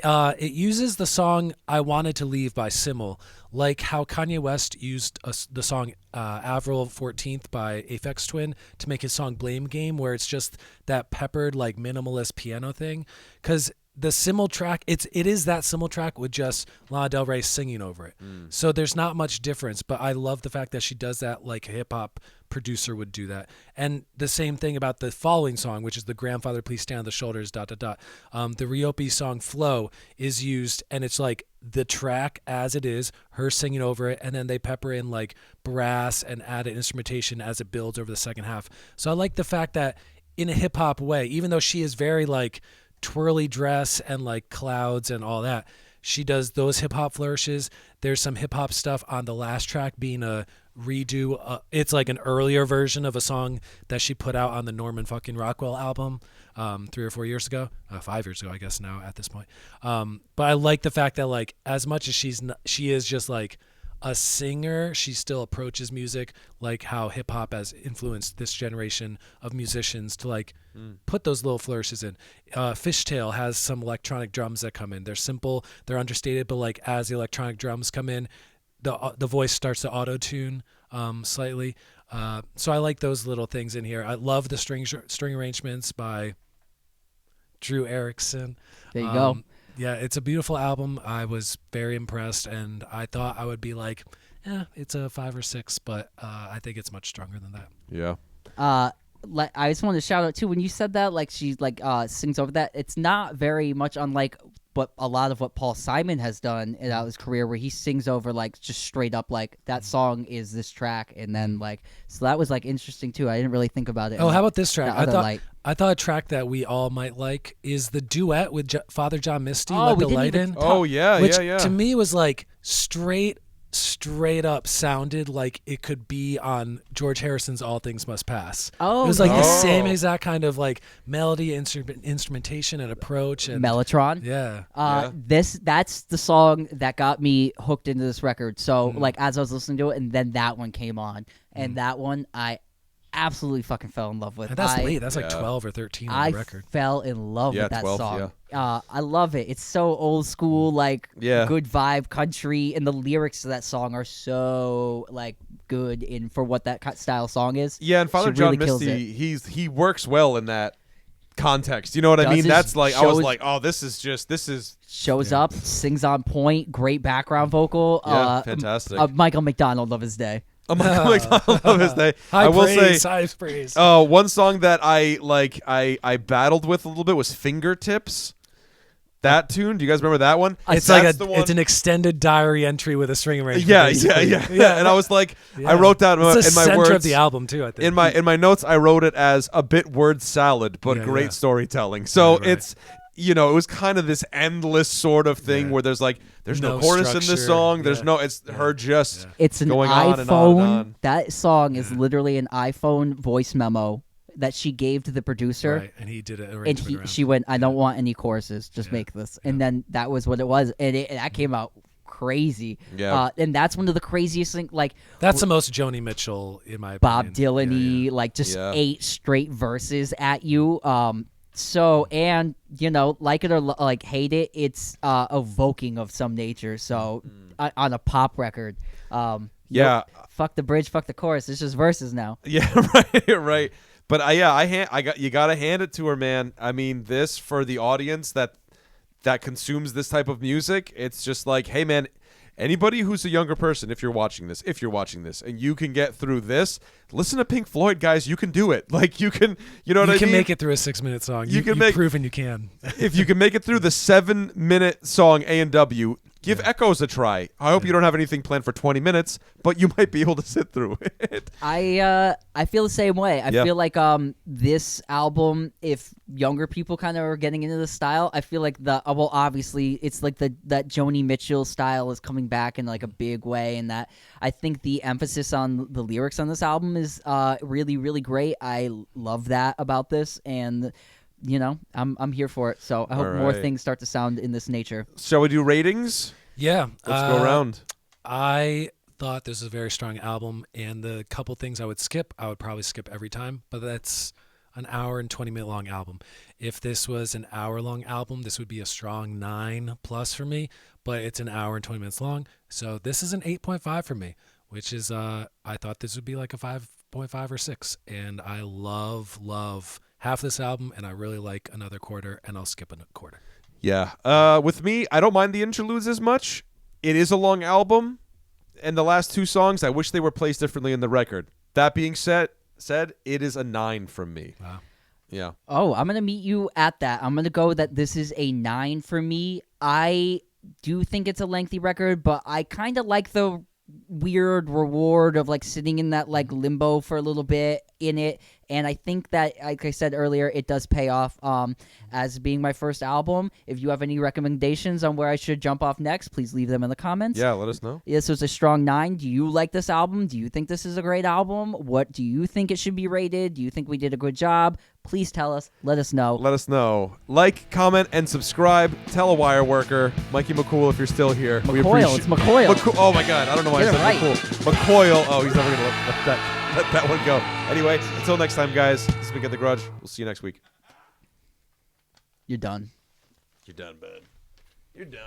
it uses the song I Wanted to Leave by Simmel, like how Kanye West used the song Avril 14th by Aphex Twin to make his song Blame Game, where it's just that peppered like minimalist piano thing. Because the Simmel track, it is that Simmel track with just Lana Del Rey singing over it. So there's not much difference, but I love the fact that she does that like a hip-hop producer would do that. And the same thing about the following song, which is the Grandfather Please Stand on the Shoulders, ... The Ryopi song Flow is used, and it's like the track as it is, her singing over it, and then they pepper in like brass and added instrumentation as it builds over the second half. So I like the fact that in a hip-hop way, even though she is very like twirly dress and like clouds and all that, she does those hip-hop flourishes. There's some hip-hop stuff on the last track being a redo. It's like an earlier version of a song that she put out on the Norman fucking Rockwell album 3 or 4 years ago, 5 years ago I guess now at this point. But I like the fact that like as much as she is just like a singer, she still approaches music like how hip hop has influenced this generation of musicians to like put those little flourishes in. Fishtail has some electronic drums that come in. They're simple, they're understated, but like as the electronic drums come in, the voice starts to auto-tune slightly. So I like those little things in here. I love the string arrangements by Drew Erickson. There you go. Yeah, it's a beautiful album. I was very impressed, and I thought I would be like, it's a 5 or 6, but I think it's much stronger than that. Yeah. I just wanted to shout out too when you said that, like she like sings over that. It's not very much unlike what a lot of what Paul Simon has done in his career, where he sings over like just straight up like that song is this track, and then like so that was like interesting too. I didn't really think about it. Oh, how about this track? I thought a track that we all might like is the duet with Father John Misty, Let the Light In. Oh yeah, which yeah. To me was like straight up sounded like it could be on George Harrison's All Things Must Pass. Oh, it was like the same exact kind of like melody, instrumentation, and approach. And Mellotron. Yeah. That's the song that got me hooked into this record. So like as I was listening to it, and then that one came on, and that one I absolutely fucking fell in love with. And that's I, late. That's like Yeah. 12 or 13 on I the record. fell in love Yeah, with that 12, song. I love it. It's so old school, like Yeah. good vibe country, and the lyrics to that song are so like good in for what that style song is. Yeah, and Father She John really kills Misty, he works well in that context. You know what I Does mean? his That's like I was shows- like, oh, this is Shows up, sings on point, great background vocal. Yeah, fantastic. Michael McDonald of his day. Oh my God, of his day. High I will praise, say, high praise. one song that I battled with a little bit was Fingertips. That tune, do you guys remember that one? It's That's like the one. it's an extended diary entry with a string arrangement. yeah. basically. And I was like, Yeah. I wrote down It's the in my center words of the album too. I think in my notes. I wrote it as a bit word salad, but Yeah, great yeah. storytelling. So Right. it's it was kind of this endless sort of thing Yeah. where there's no No chorus in this structure. song. There's Yeah. no. It's her just. Yeah. It's an Going iPhone. on and on and on. That song is Yeah. literally an iPhone voice memo that she gave to the producer. Right, and he did an And arrangement around she went, I don't want any choruses, just Yeah. make this. And then that was what it was. And that came out crazy. Yeah. And that's one of the craziest things, like That's the most Joni Mitchell in my Bob opinion. Dylan-y, Yeah, like just Yeah. 8 straight verses at you. So, and, like it or like hate it, it's evoking of some nature. So, on a pop record. Yeah. Fuck the bridge, fuck the chorus. It's just verses now. Yeah, right. But you gotta hand it to her, man. I mean, this for the audience that consumes this type of music, it's just like, hey, man, anybody who's a younger person, if you're watching this, and you can get through this, listen to Pink Floyd, guys. You can do it. Like you can, you know what I mean? You can make it through a 6-minute song. You can make- proven you can. If you can make it through the 7-minute song A&W. Give Echoes a try. I hope you don't have anything planned for 20 minutes, but you might be able to sit through it. I feel the same way. I Yeah. feel like this album, if younger people kind of are getting into the style, I feel like obviously it's like that Joni Mitchell style is coming back in like a big way, and that I think the emphasis on the lyrics on this album is really, really great. I love that about this, and I'm here for it. So I hope All more right. things start to sound in this nature. Shall we do ratings? Yeah. Let's go around. I thought this was a very strong album, and the couple things I would probably skip every time, but that's an hour and 20-minute long album. If this was an hour-long album, this would be a strong 9+ for me, but it's an hour and 20 minutes long, so this is an 8.5 for me, which is, I thought this would be like a 5.5 or 6, and I love half this album, and I really like another quarter, and I'll skip a quarter. Yeah. With me, I don't mind the interludes as much. It is a long album, and the last 2 songs, I wish they were placed differently in the record. That being said, it is a 9 from me. Wow. Yeah. Oh, I'm going to meet you at that. I'm going to go that this is a 9 for me. I do think it's a lengthy record, but I kind of like the weird reward of like sitting in that like limbo for a little bit in it. And I think that, like I said earlier, it does pay off as being my first album. If you have any recommendations on where I should jump off next, please leave them in the comments. Yeah, let us know. This was a strong 9. Do you like this album? Do you think this is a great album? What do you think it should be rated? Do you think we did a good job? Please tell us. Let us know. Let us know. Like, comment, and subscribe. Tell a wire worker. Mikey McCool, if you're still here. We McCoyle. It's McCoyle. Oh, my God. I don't know why Get I it said right. McCool. McCoyle. Oh, he's never going to let that one go. Anyway, until next time, guys. This has been Get the Grudge. We'll see you next week. You're done. You're done, bud. You're done.